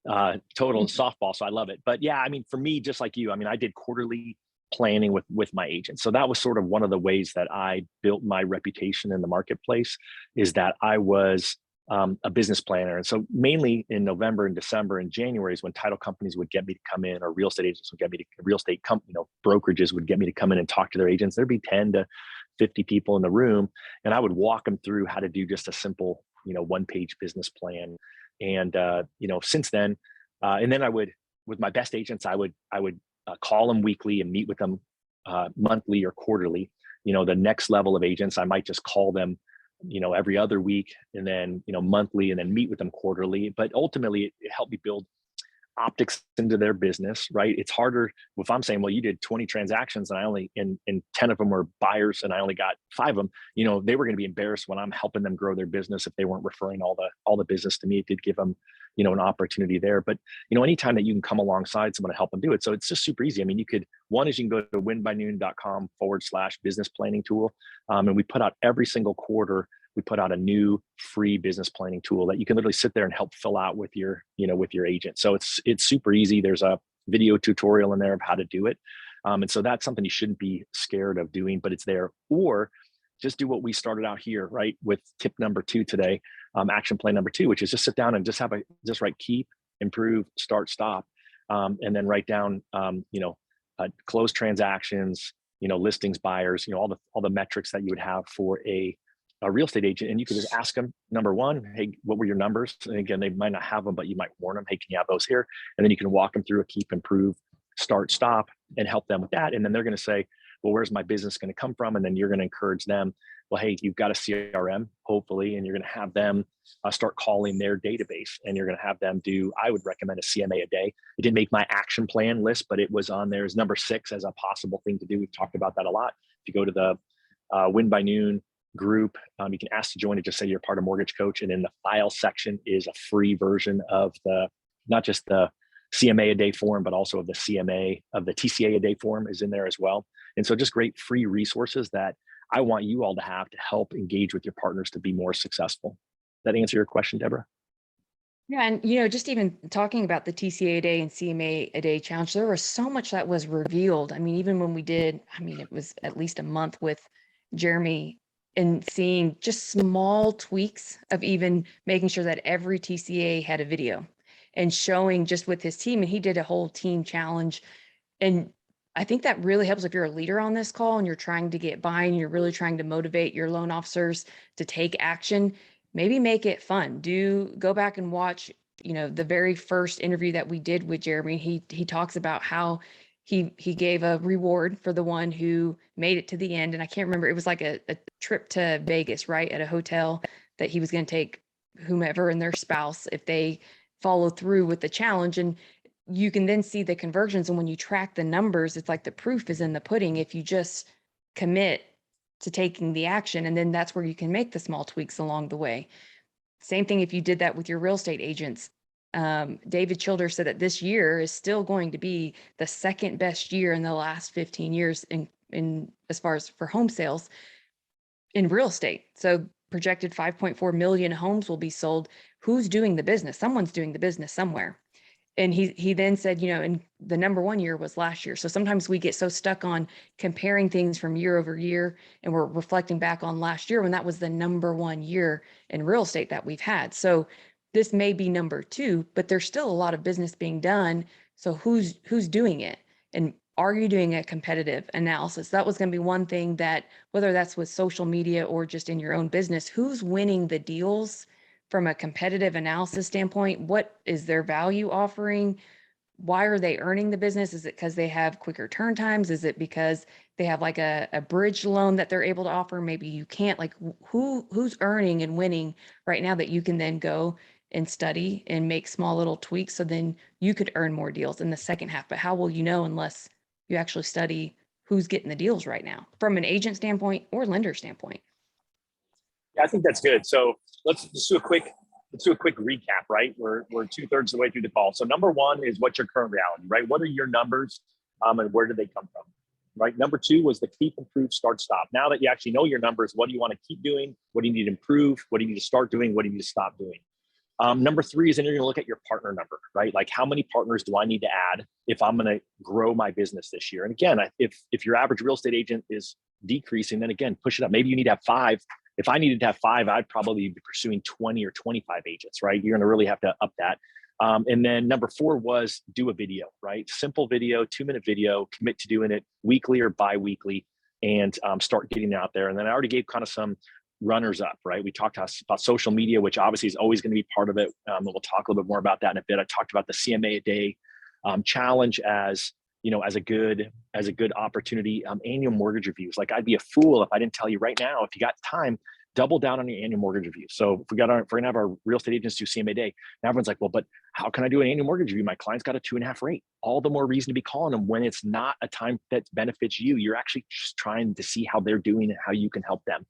softball. So I love it. But yeah, I mean, for me, just like you, I mean, I did quarterly planning with my agent. So that was sort of one of the ways that I built my reputation in the marketplace, is that I was a business planner. And so mainly in November and December and January is when title companies would get me to come in, or real estate agents would get me to, real estate brokerages would get me to come in and talk to their agents. There'd be 10 to 50 people in the room, and I would walk them through how to do just a simple, one-page business plan. And since then, and then I would, with my best agents, I would call them weekly and meet with them monthly or quarterly. The next level of agents, I might just call them, every other week, and then, monthly, and then meet with them quarterly. But ultimately, it helped me build optics into their business, right? It's harder if I'm saying, well, you did 20 transactions and I only, and 10 of them were buyers and I only got 5 of them, they were going to be embarrassed when I'm helping them grow their business if they weren't referring all the business to me. It did give them, an opportunity there. But, anytime that you can come alongside someone to help them do it. So it's just super easy. I mean, one is you can go to winbynoon.com/business planning tool. And we put out every single quarter, we put out a new free business planning tool that you can literally sit there and help fill out with your, with your agent. So it's super easy. There's a video tutorial in there of how to do it. And so that's something you shouldn't be scared of doing, but it's there. Or just do what we started out here, right? With tip number 2 today, action plan number 2, which is just sit down and just write keep, improve, start, stop. And then write down, close transactions, listings, buyers, all the metrics that you would have for a real estate agent. And you could just ask them, number 1, hey, what were your numbers? And again, they might not have them, but you might warn them, hey, can you have those here? And then you can walk them through a keep, improve, start, stop, and help them with that. And then they're going to say, well, where's my business going to come from? And then you're going to encourage them, well, hey, you've got a CRM, hopefully, and you're going to have them start calling their database, and you're going to have them do, I would recommend a CMA a day. It didn't make my action plan list, but it was on there as number 6 as a possible thing to do. We've talked about that a lot. If you go to the Win by Noon group, you can ask to join it, just say you're part of Mortgage Coach. And in the file section is a free version of not just the CMA a day form, but also of the TCA a day form is in there as well. And so just great free resources that I want you all to have to help engage with your partners to be more successful. Does that answer your question, Deborah? Yeah, and just even talking about the TCA a day and CMA a day challenge, there was so much that was revealed. I mean, even when we did, it was at least a month with Jeremy, and seeing just small tweaks of even making sure that every TCA had a video and showing just with his team, and he did a whole team challenge. And I think that really helps if you're a leader on this call and you're trying to get buy-in, you're really trying to motivate your loan officers to take action. Maybe make it fun. Go back and watch, the very first interview that we did with Jeremy. He talks about how he gave a reward for the one who made it to the end. And I can't remember, it was like a trip to Vegas, right? At a hotel that he was going to take whomever and their spouse if they follow through with the challenge. And you can then see the conversions. And when you track the numbers, it's like the proof is in the pudding if you just commit to taking the action. And then that's where you can make the small tweaks along the way. Same thing if you did that with your real estate agents. David Childers said that this year is still going to be the second best year in the last 15 years in as far as for home sales in real estate. So projected 5.4 million homes will be sold. Who's doing the business? Someone's doing the business somewhere. And he then said, and the number one year was last year. So sometimes we get so stuck on comparing things from year over year, and we're reflecting back on last year when that was the number one year in real estate that we've had. So this may be number two, but there's still a lot of business being done. So who's doing it? And are you doing a competitive analysis? That was going to be one thing that, whether that's with social media or just in your own business, who's winning the deals from a competitive analysis standpoint? What is their value offering? Why are they earning the business? Is it because they have quicker turn times? Is it because they have like a bridge loan that they're able to offer? Maybe you can't. Like, who's earning and winning right now that you can then go and study and make small little tweaks, so then you could earn more deals in the second half. But how will you know unless you actually study who's getting the deals right now from an agent standpoint or lender standpoint? Yeah, I think that's good. So let's do a quick recap, right? We're 2/3 of the way through the call. So number one is, what's your current reality, right? What are your numbers, and where do they come from, right? Number two was the keep, improve, start, stop. Now that you actually know your numbers, what do you want to keep doing? What do you need to improve? What do you need to start doing? What do you need to stop doing? Number three is then you're going to look at your partner number, right? Like, how many partners do I need to add if I'm going to grow my business this year? And again, if your average real estate agent is decreasing, then again, push it up. Maybe you need to have five. If I needed to have five, I'd probably be pursuing 20 or 25 agents, right? You're going to really have to up that. And then number four was do a video, right? Simple video, 2-minute video, commit to doing it weekly or bi-weekly, and start getting it out there. And then I already gave kind of some runners up, right? We talked about social media, which obviously is always going to be part of it. And we'll talk a little bit more about that in a bit. I talked about the CMA a day challenge as a good opportunity. Annual mortgage reviews. Like, I'd be a fool if I didn't tell you right now, if you got time, double down on your annual mortgage review. So if we're going to have our real estate agents do CMA day, and everyone's like, well, but how can I do an annual mortgage review? My client's got a 2.5 rate. All the more reason to be calling them when it's not a time that benefits you. You're actually just trying to see how they're doing and how you can help them.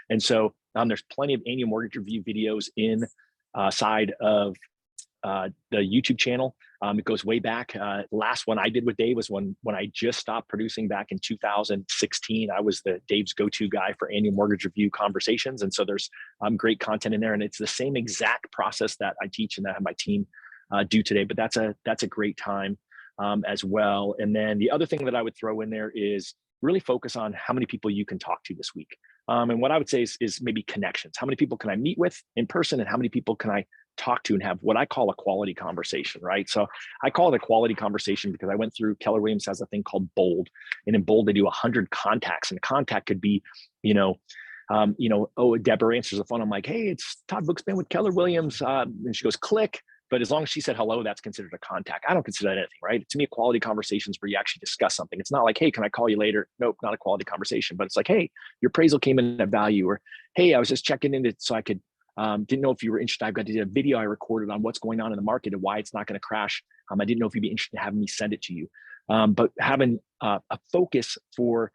And so there's plenty of annual mortgage review videos in side of the YouTube channel. It goes way back. Last one I did with Dave was when I just stopped producing back in 2016. I was Dave's go-to guy for annual mortgage review conversations. And so there's great content in there. And it's the same exact process that I teach and that I have my team do today. But that's a great time as well. And then the other thing that I would throw in there is really focus on how many people you can talk to this week. And what I would say is maybe connections. How many people can I meet with in person, and how many people can I talk to and have what I call a quality conversation, right? So I call it a quality conversation because I went through, Keller Williams has a thing called Bold, and in Bold they do 100 contacts, and a contact could be, Deborah answers the phone. I'm like, hey, it's Todd Bookspan with Keller Williams, and she goes, click. But as long as she said hello, that's considered a contact. I don't consider that anything, right? To me, a quality conversation is where you actually discuss something. It's not like, hey, can I call you later? Nope, not a quality conversation. But it's like, hey, your appraisal came in at value, or hey, I was just checking in so I could didn't know if you were interested. I've got to do a video I recorded on what's going on in the market and why it's not going to crash. I didn't know if you'd be interested in having me send it to you. But having a focus for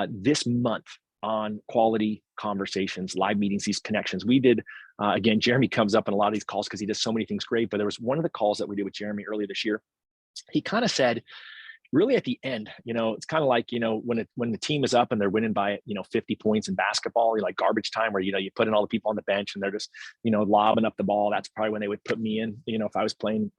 this month on quality conversations, live meetings, these connections. We did, again, Jeremy comes up in a lot of these calls because he does so many things great, but there was one of the calls that we did with Jeremy earlier this year. He kind of said, really at the end, it's kind of like, when the team is up and they're winning by, 50 points in basketball, like garbage time where, you put in all the people on the bench and they're just, lobbing up the ball. That's probably when they would put me in, if I was playing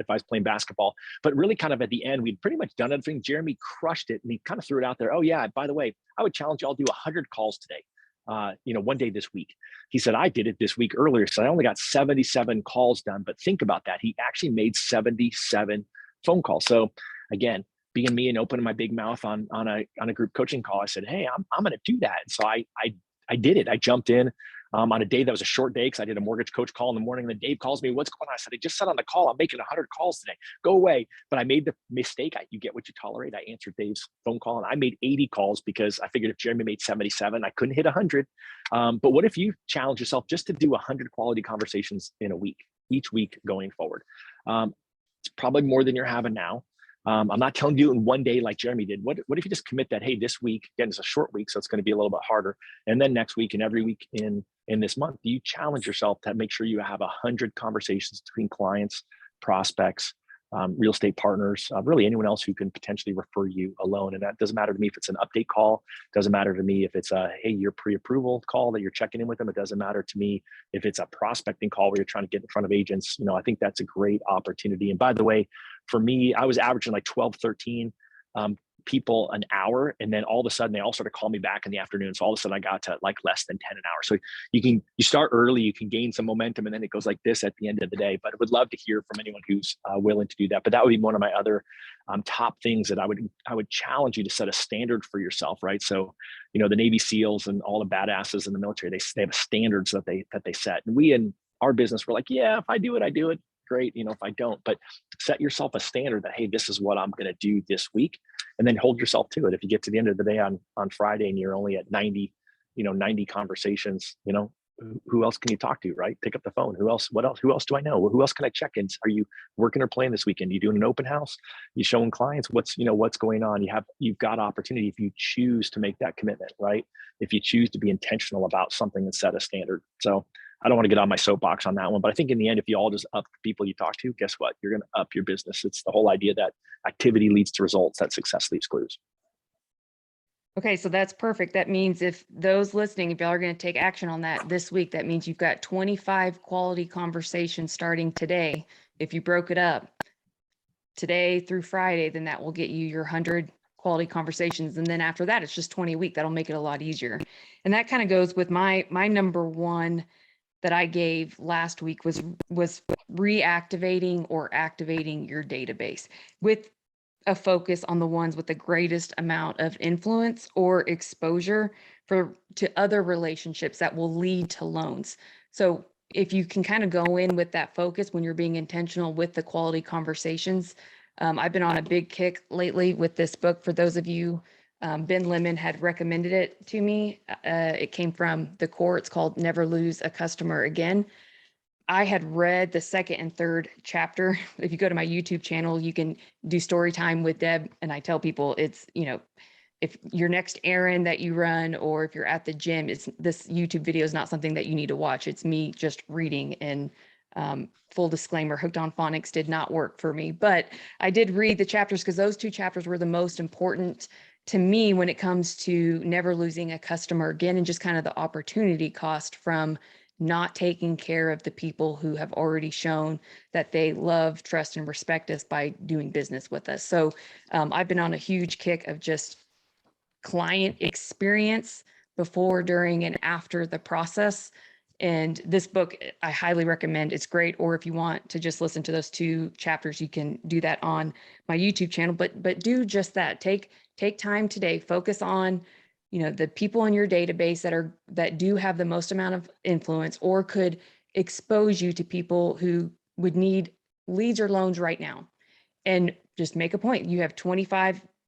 basketball. But really kind of at the end, we'd pretty much done everything. Jeremy crushed it, and he kind of threw it out there. Oh yeah, by the way, I would challenge you all to do 100 calls today. One day this week. He said, I did it this week earlier. So I only got 77 calls done, but think about that. He actually made 77 phone calls. So again, being me and opening my big mouth on a group coaching call, I said, hey, I'm going to do that. And so I did it. I jumped in on a day that was a short day because I did a mortgage coach call in the morning. And then Dave calls me, what's going on? I said, I just said on the call, I'm making 100 calls today. Go away. But I made the mistake. You get what you tolerate. I answered Dave's phone call and I made 80 calls because I figured if Jeremy made 77, I couldn't hit 100. But what if you challenge yourself just to do 100 quality conversations in a week, each week going forward? It's probably more than you're having now. I'm not telling you in one day like Jeremy did. What if you just commit that, hey, this week, again, it's a short week, so it's going to be a little bit harder. And then next week and every week in this month, do you challenge yourself to make sure you have 100 conversations between clients, prospects, real estate partners, really anyone else who can potentially refer you a loan. And that doesn't matter to me if it's an update call. Doesn't matter to me if it's a, hey, your pre-approval call that you're checking in with them. It doesn't matter to me if it's a prospecting call where you're trying to get in front of agents. I think that's a great opportunity. And by the way, for me, I was averaging like 12, 13 people an hour. And then all of a sudden they all sort of call me back in the afternoon. So all of a sudden I got to like less than 10 an hour. So you start early, you can gain some momentum, and then it goes like this at the end of the day. But I would love to hear from anyone who's willing to do that. But that would be one of my other top things that I would challenge you to set a standard for yourself, right? So, the Navy SEALs and all the badasses in the military, they have standards that they set. And we in our business, we're like, yeah, if I do it, great. If I don't, but set yourself a standard that, hey, this is what I'm going to do this week, and then hold yourself to it. If you get to the end of the day on Friday and you're only at 90 conversations, who else can you talk to, right? Pick up the phone. Who else? What else? Who else do I know? Who else can I check in? Are you working or playing this weekend? Are you doing an open house? You showing clients what's going on? You've got opportunity if you choose to make that commitment, right? If you choose to be intentional about something and set a standard. So I don't want to get on my soapbox on that one, but I think in the end, if you all just up the people you talk to, guess what? You're going to up your business. It's the whole idea that activity leads to results, that success leaves clues. Okay, so that's perfect. That means if those listening, if y'all are going to take action on that this week, that means you've got 25 quality conversations starting today. If you broke it up today through Friday, then that will get you your 100 quality conversations. And then after that, it's just 20 a week. That'll make it a lot easier. And that kind of goes with my number one that I gave last week was reactivating or activating your database with a focus on the ones with the greatest amount of influence or exposure to other relationships that will lead to loans. So if you can kind of go in with that focus when you're being intentional with the quality conversations. I've been on a big kick lately with this book. For those of you, Ben Lemon had recommended it to me. It came from the core. It's called Never Lose a Customer Again. I had read the second and third chapter. If you go to my YouTube channel, you can do story time with Deb. And I tell people it's, if your next errand that you run, or if you're at the gym, this YouTube video is not something that you need to watch. It's me just reading. And full disclaimer, Hooked on Phonics did not work for me, but I did read the chapters because those two chapters were the most important to me when it comes to never losing a customer again, and just kind of the opportunity cost from not taking care of the people who have already shown that they love, trust, and respect us by doing business with us. So I've been on a huge kick of just client experience before, during, and after the process. And this book, I highly recommend. It's great. Or if you want to just listen to those two chapters, you can do that on my YouTube channel. But do just that. Take time today. Focus on, the people in your database that do have the most amount of influence or could expose you to people who would need leads or loans right now. And just make a point. You have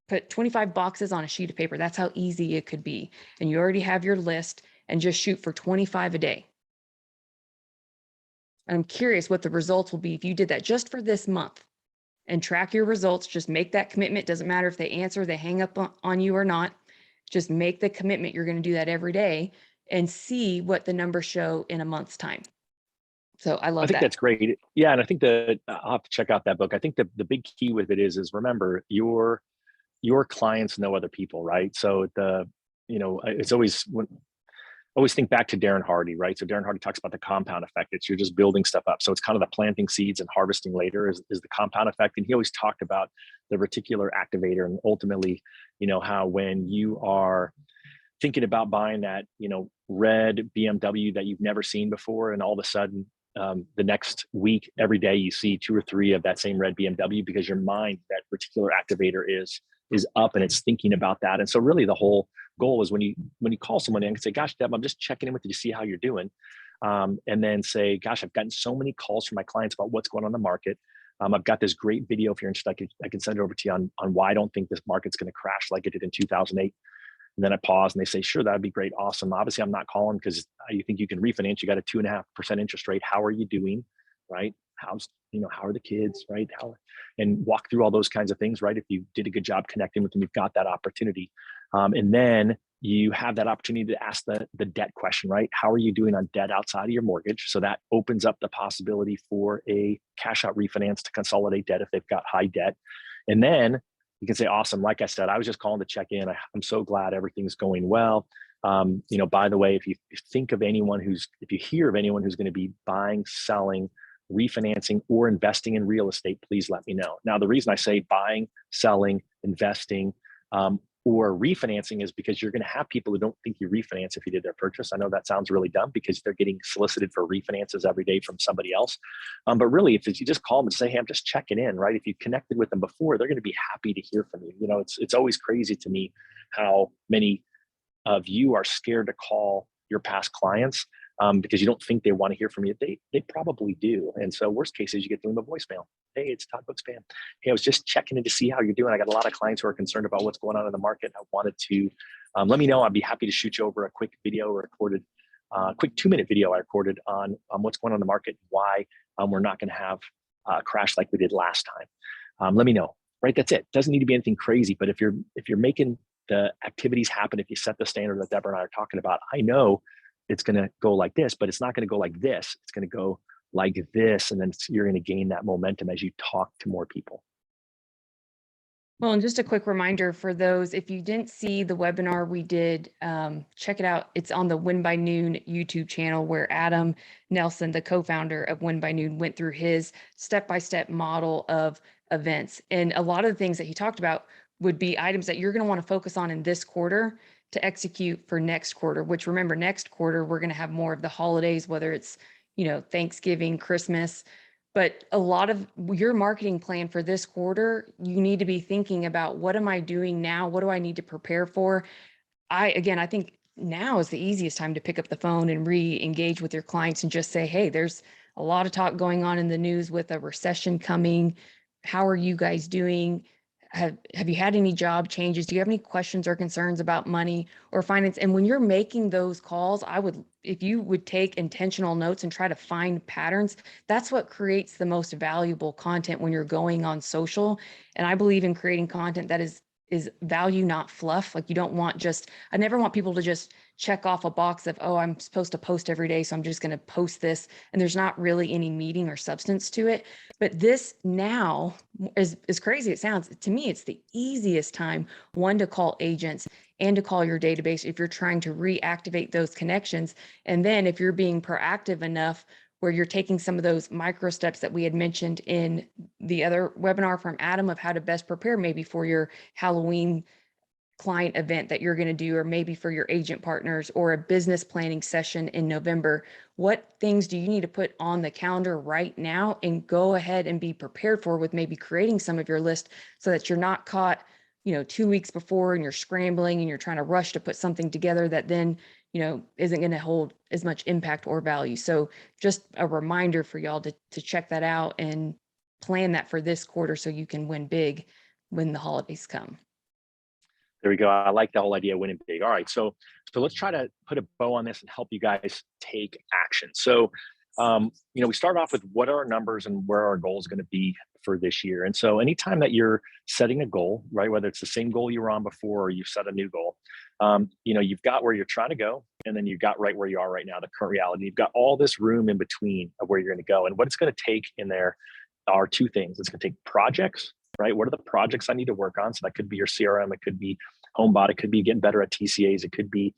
put 25 boxes on a sheet of paper. That's how easy it could be. And you already have your list, and just shoot for 25 a day. I'm curious what the results will be if you did that just for this month, and track your results. Just make that commitment. Doesn't matter if they answer, they hang up on you or not. Just make the commitment. You're going to do that every day and see what the numbers show in a month's time. So I love I think that. that's great. Yeah. And I think that I'll have to check out that book. I think the big key with it is remember your clients know other people, right? So it's always think back to Darren Hardy, right? So Darren Hardy talks about the compound effect. You're just building stuff up. So it's kind of the planting seeds and harvesting later is the compound effect. And he always talked about the reticular activator, and ultimately, how when you are thinking about buying that, red BMW that you've never seen before, and all of a sudden, the next week, every day you see 2 or 3 of that same red BMW, because your mind, that reticular activator is up and it's thinking about that. And so really the whole goal is when you call someone in and say, gosh, Deb, I'm just checking in with you to see how you're doing. And then say, gosh, I've gotten so many calls from my clients about what's going on in the market. I've got this great video. If you're interested, I can send it over to you on why I don't think this market's going to crash like it did in 2008. And then I pause and they say, sure, that'd be great. Awesome. Obviously, I'm not calling because you think you can refinance. You got a 2.5% interest rate. How are you doing? Right? How are the kids? Right? And walk through all those kinds of things. Right? If you did a good job connecting with them, you've got that opportunity. And then you have that opportunity to ask the debt question, right? How are you doing on debt outside of your mortgage? So that opens up the possibility for a cash out refinance to consolidate debt if they've got high debt. And then you can say, awesome. Like I said, I was just calling to check in. I'm so glad everything's going well. By the way, if you hear of anyone who's going to be buying, selling, refinancing, or investing in real estate, please let me know. Now, the reason I say buying, selling, investing, or refinancing is because you're going to have people who don't think you refinance if you did their purchase. I know that sounds really dumb because they're getting solicited for refinances every day from somebody else. But really, if you just call them and say, hey, I'm just checking in, right? If you connected with them before, they're going to be happy to hear from you. You know, it's always crazy to me how many of you are scared to call your past clients because you don't think they want to hear from you. They probably do. And so worst case is you get to leave a voicemail. Hey, it's Todd Book Spam. Hey, I was just checking in to see how you're doing. I got a lot of clients who are concerned about what's going on in the market. I wanted to let me know. I'd be happy to shoot you over a quick video recorded, quick 2-minute video I recorded on what's going on in the market, and why we're not going to have a crash like we did last time. Let me know. Right, that's it. Doesn't need to be anything crazy, but if you're making the activities happen, if you set the standard that Deborah and I are talking about, I know it's going to go like this, but it's not going to go like this. It's going to go like this. And then you're going to gain that momentum as you talk to more people. Well, and just a quick reminder for those, if you didn't see the webinar we did, check it out. It's on the Win by Noon YouTube channel, where Adam Nelson, the co-founder of Win by Noon, went through his step-by-step model of events. And a lot of the things that he talked about would be items that you're going to want to focus on in this quarter to execute for next quarter, which, remember, next quarter, we're going to have more of the holidays, whether it's, Thanksgiving, Christmas. But a lot of your marketing plan for this quarter, you need to be thinking about, what am I doing now? What do I need to prepare for? I think now is the easiest time to pick up the phone and re-engage with your clients and just say, hey, there's a lot of talk going on in the news with a recession coming. How are you guys doing? Have you had any job changes? Do you have any questions or concerns about money or finance? And when you're making those calls, if you would take intentional notes and try to find patterns, that's what creates the most valuable content when you're going on social. And I believe in creating content that is value, not fluff. Like, I never want people to just check off a box of, oh, I'm supposed to post every day, so I'm just going to post this. And there's not really any meaning or substance to it. But this now, as crazy as it sounds, to me, it's the easiest time, one, to call agents and to call your database if you're trying to reactivate those connections. And then if you're being proactive enough, where you're taking some of those micro steps that we had mentioned in the other webinar from Adam of how to best prepare, maybe for your Halloween client event that you're going to do, or maybe for your agent partners, or a business planning session in November. What things do you need to put on the calendar right now and go ahead and be prepared for, with maybe creating some of your list, so that you're not caught 2 weeks before and you're scrambling and you're trying to rush to put something together that then isn't going to hold as much impact or value. So just a reminder for y'all to check that out and plan that for this quarter, so you can win big when the holidays come. There we go. I like the whole idea of winning big. All right, so let's try to put a bow on this and help you guys take action. So we start off with, what are our numbers and where our goal is going to be for this year. And so anytime that you're setting a goal, right, whether it's the same goal you were on before or you've set a new goal, you've got where you're trying to go, and then you've got right where you are right now, the current reality. You've got all this room in between of where you're going to go. And what it's going to take in there are two things. It's going to take projects, right? What are the projects I need to work on? So that could be your CRM, it could be HomeBot, it could be getting better at TCAs, it could be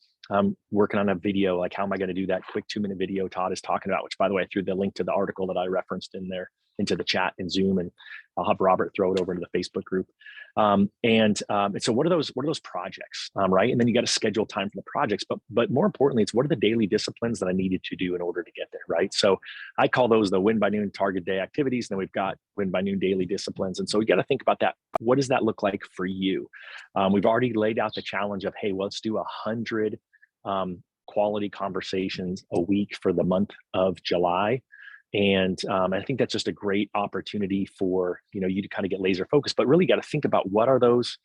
working on a video. Like, how am I going to do that quick 2-minute video Todd is talking about, which, by the way, I threw the link to the article that I referenced in there into the chat in Zoom, and I'll have Robert throw it over into the Facebook group. And so what are those projects, right? And then you got to schedule time for the projects, but more importantly, it's, what are the daily disciplines that I needed to do in order to get there, right? So I call those the Win by Noon target day activities. And then we've got Win by Noon daily disciplines. And so we got to think about that. What does that look like for you? We've already laid out the challenge of, hey, well, let's do 100 quality conversations a week for the month of July. And I think that's just a great opportunity for you to kind of get laser focused, but really got to think about, what are those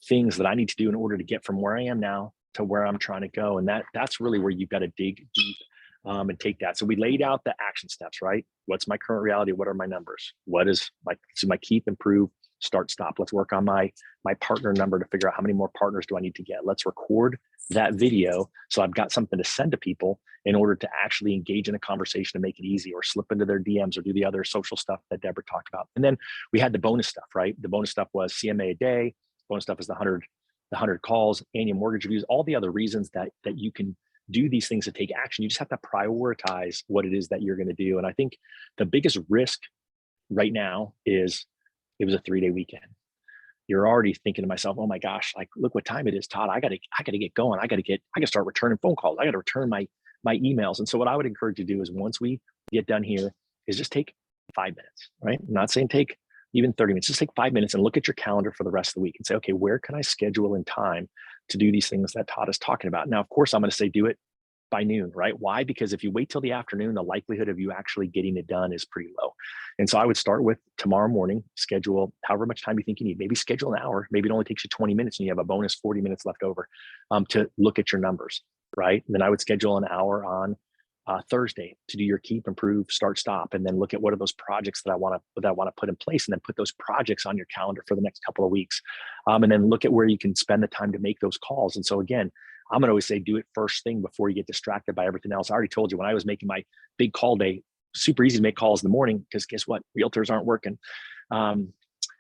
things that I need to do in order to get from where I am now to where I'm trying to go. And that's really where you've got to dig deep and take that. So we laid out the action steps, right? What's my current reality? What are my numbers? What is my keep, improve, start, stop? Let's work on my partner number to figure out how many more partners do I need to get. Let's record that video so I've got something to send to people in order to actually engage in a conversation to make it easy, or slip into their DMs or do the other social stuff that Deborah talked about. And then we had the bonus stuff, right? The bonus stuff was CMA a day. Bonus stuff is the 100 calls, annual mortgage reviews, all the other reasons that you can do these things to take action. You just have to prioritize what it is that you're going to do. And I think the biggest risk right now is it was a 3-day weekend. You're already thinking to myself, oh my gosh, like, look what time it is, Todd. I gotta get going. I gotta start returning phone calls. I gotta return my emails. And so what I would encourage you to do is, once we get done here, is just take 5 minutes, right? I'm not saying take even 30 minutes, just take 5 minutes and look at your calendar for the rest of the week and say, okay, where can I schedule in time to do these things that Todd is talking about? Now, of course, I'm going to say do it by noon, right? Why? Because if you wait till the afternoon, the likelihood of you actually getting it done is pretty low. And so I would start with tomorrow morning, schedule however much time you think you need. Maybe schedule an hour. Maybe it only takes you 20 minutes and you have a bonus 40 minutes left over to look at your numbers, right? And then I would schedule an hour on Thursday to do your keep, improve, start, stop, and then look at what are those projects that I want to put in place, and then put those projects on your calendar for the next couple of weeks, and then look at where you can spend the time to make those calls. And so again, I'm going to always say, do it first thing before you get distracted by everything else. I already told you, when I was making my big call day, super easy to make calls in the morning, because guess what? Realtors aren't working. And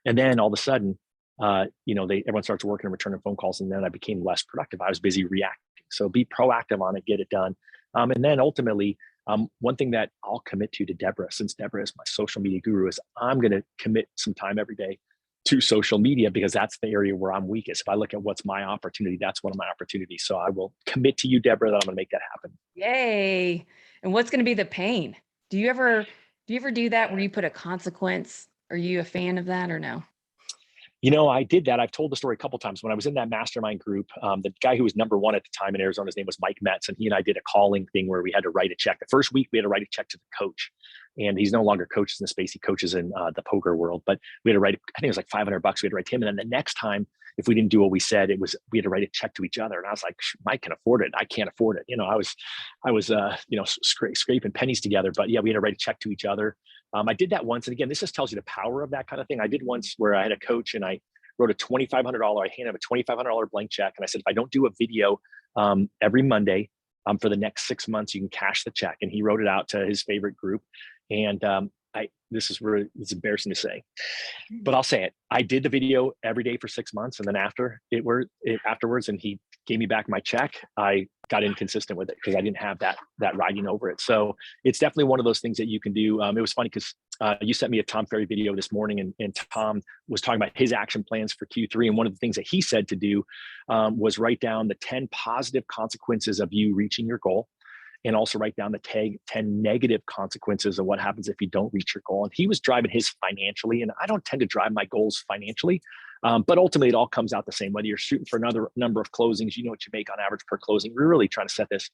then all of a sudden, everyone starts working and returning phone calls, and then I became less productive. I was busy reacting. So be proactive on it, get it done. And then ultimately, one thing that I'll commit to Deborah, since Deborah is my social media guru, is I'm going to commit some time every day to social media, because that's the area where I'm weakest. If I look at what's my opportunity, that's one of my opportunities. So I will commit to you, Deborah, that I'm going to make that happen. Yay. And what's going to be the pain? Do you ever do that where you put a consequence? Are you a fan of that or no? I did that. I've told the story a couple of times. When I was in that mastermind group, the guy who was number one at the time in Arizona, his name was Mike Metz, and he and I did a calling thing where we had to write a check. The first week we had to write a check to the coach, and he's no longer coaches in the space. He coaches in the poker world, but we had to write, I think it was like $500. We had to write him. And then the next time, if we didn't do what we said, we had to write a check to each other. And I was like, Mike can afford it. I can't afford it. I was scraping pennies together, but yeah, we had to write a check to each other. I did that once. And again, this just tells you the power of that kind of thing. I did once where I had a coach and I wrote a $2,500, I handed him a $2,500 blank check. And I said, if I don't do a video every Monday for the next 6 months, you can cash the check. And he wrote it out to his favorite group. And it's embarrassing to say, but I'll say it. I did the video every day for 6 months. And then afterwards, and he gave me back my check, I got inconsistent with it because I didn't have that riding over it. So it's definitely one of those things that you can do. It was funny because you sent me a Tom Ferry video this morning, and Tom was talking about his action plans for Q3. And one of the things that he said to do was write down the 10 positive consequences of you reaching your goal, and also write down the 10 negative consequences of what happens if you don't reach your goal. And he was driving his financially, and I don't tend to drive my goals financially, but ultimately it all comes out the same. Whether you're shooting for another number of closings, you know what you make on average per closing. We're really trying to set this,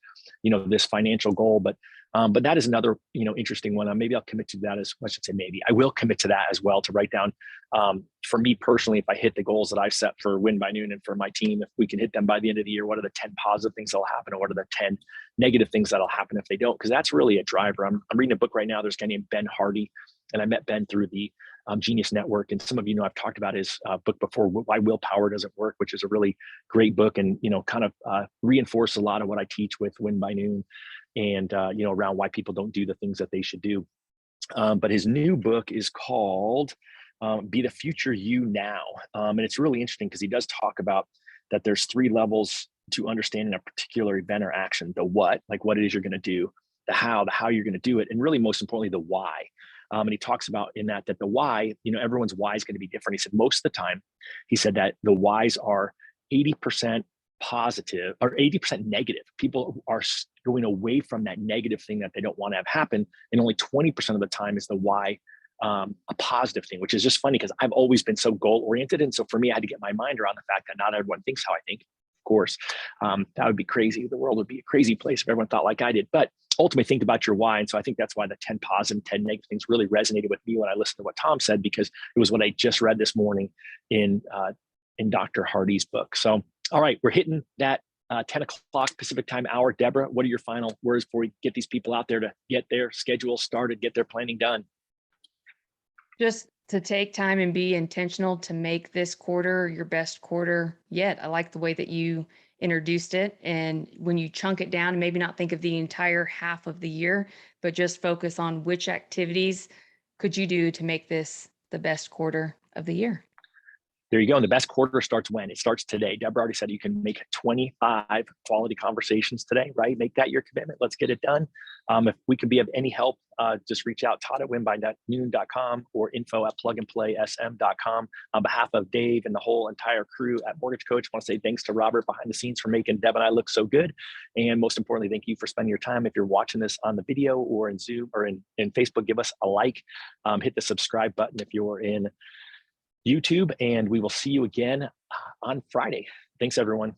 this financial goal. But that is another, interesting one. Maybe I'll commit to that I will commit to that as well, to write down, for me personally, if I hit the goals that I've set for Win by Noon and for my team, if we can hit them by the end of the year, what are the 10 positive things that'll happen, and what are the 10 negative things that'll happen if they don't? Because that's really a driver. I'm reading a book right now. There's a guy named Ben Hardy, and I met Ben through the Genius Network. And some of I've talked about his book before, Why Willpower Doesn't Work, which is a really great book, and kind of reinforce a lot of what I teach with Win by Noon, and around why people don't do the things that they should do. But his new book is called Be the Future You Now. And it's really interesting because he does talk about that there's 3 levels to understanding a particular event or action: the what, like what it is you're going to do; the how you're going to do it; and really most importantly, the why. And he talks about in that the why, everyone's why is going to be different. He said most of the time, he said that the whys are 80% positive or 80% negative. People are going away from that negative thing that they don't want to have happen. And only 20% of the time is the why a positive thing, which is just funny because I've always been so goal oriented. And so for me, I had to get my mind around the fact that not everyone thinks how I think. Of course, that would be crazy. The world would be a crazy place if everyone thought like I did. But ultimately, think about your why. And so I think that's why the 10 positive, 10 negative things really resonated with me when I listened to what Tom said, because it was what I just read this morning in Dr. Hardy's book. So, all right, we're hitting that 10 o'clock Pacific time hour. Deborah, what are your final words before we get these people out there to get their schedule started, get their planning done? Just to take time and be intentional to make this quarter your best quarter yet. I like the way that you introduced it. And when you chunk it down, and maybe not think of the entire half of the year, but just focus on which activities could you do to make this the best quarter of the year. There you go. And the best quarter starts when? It starts today. Deborah already said you can make 25 quality conversations today, right? Make that your commitment. Let's get it done. If we can be of any help, just reach out, todd@winby.noon.com or info@plugandplaysm.com. On behalf of Dave and the whole entire crew at Mortgage Coach, I want to say thanks to Robert behind the scenes for making Deb and I look so good. And most importantly, thank you for spending your time. If you're watching this on the video or in Zoom or in Facebook, give us a like, hit the subscribe button if you're in YouTube, and we will see you again on Friday. Thanks, everyone.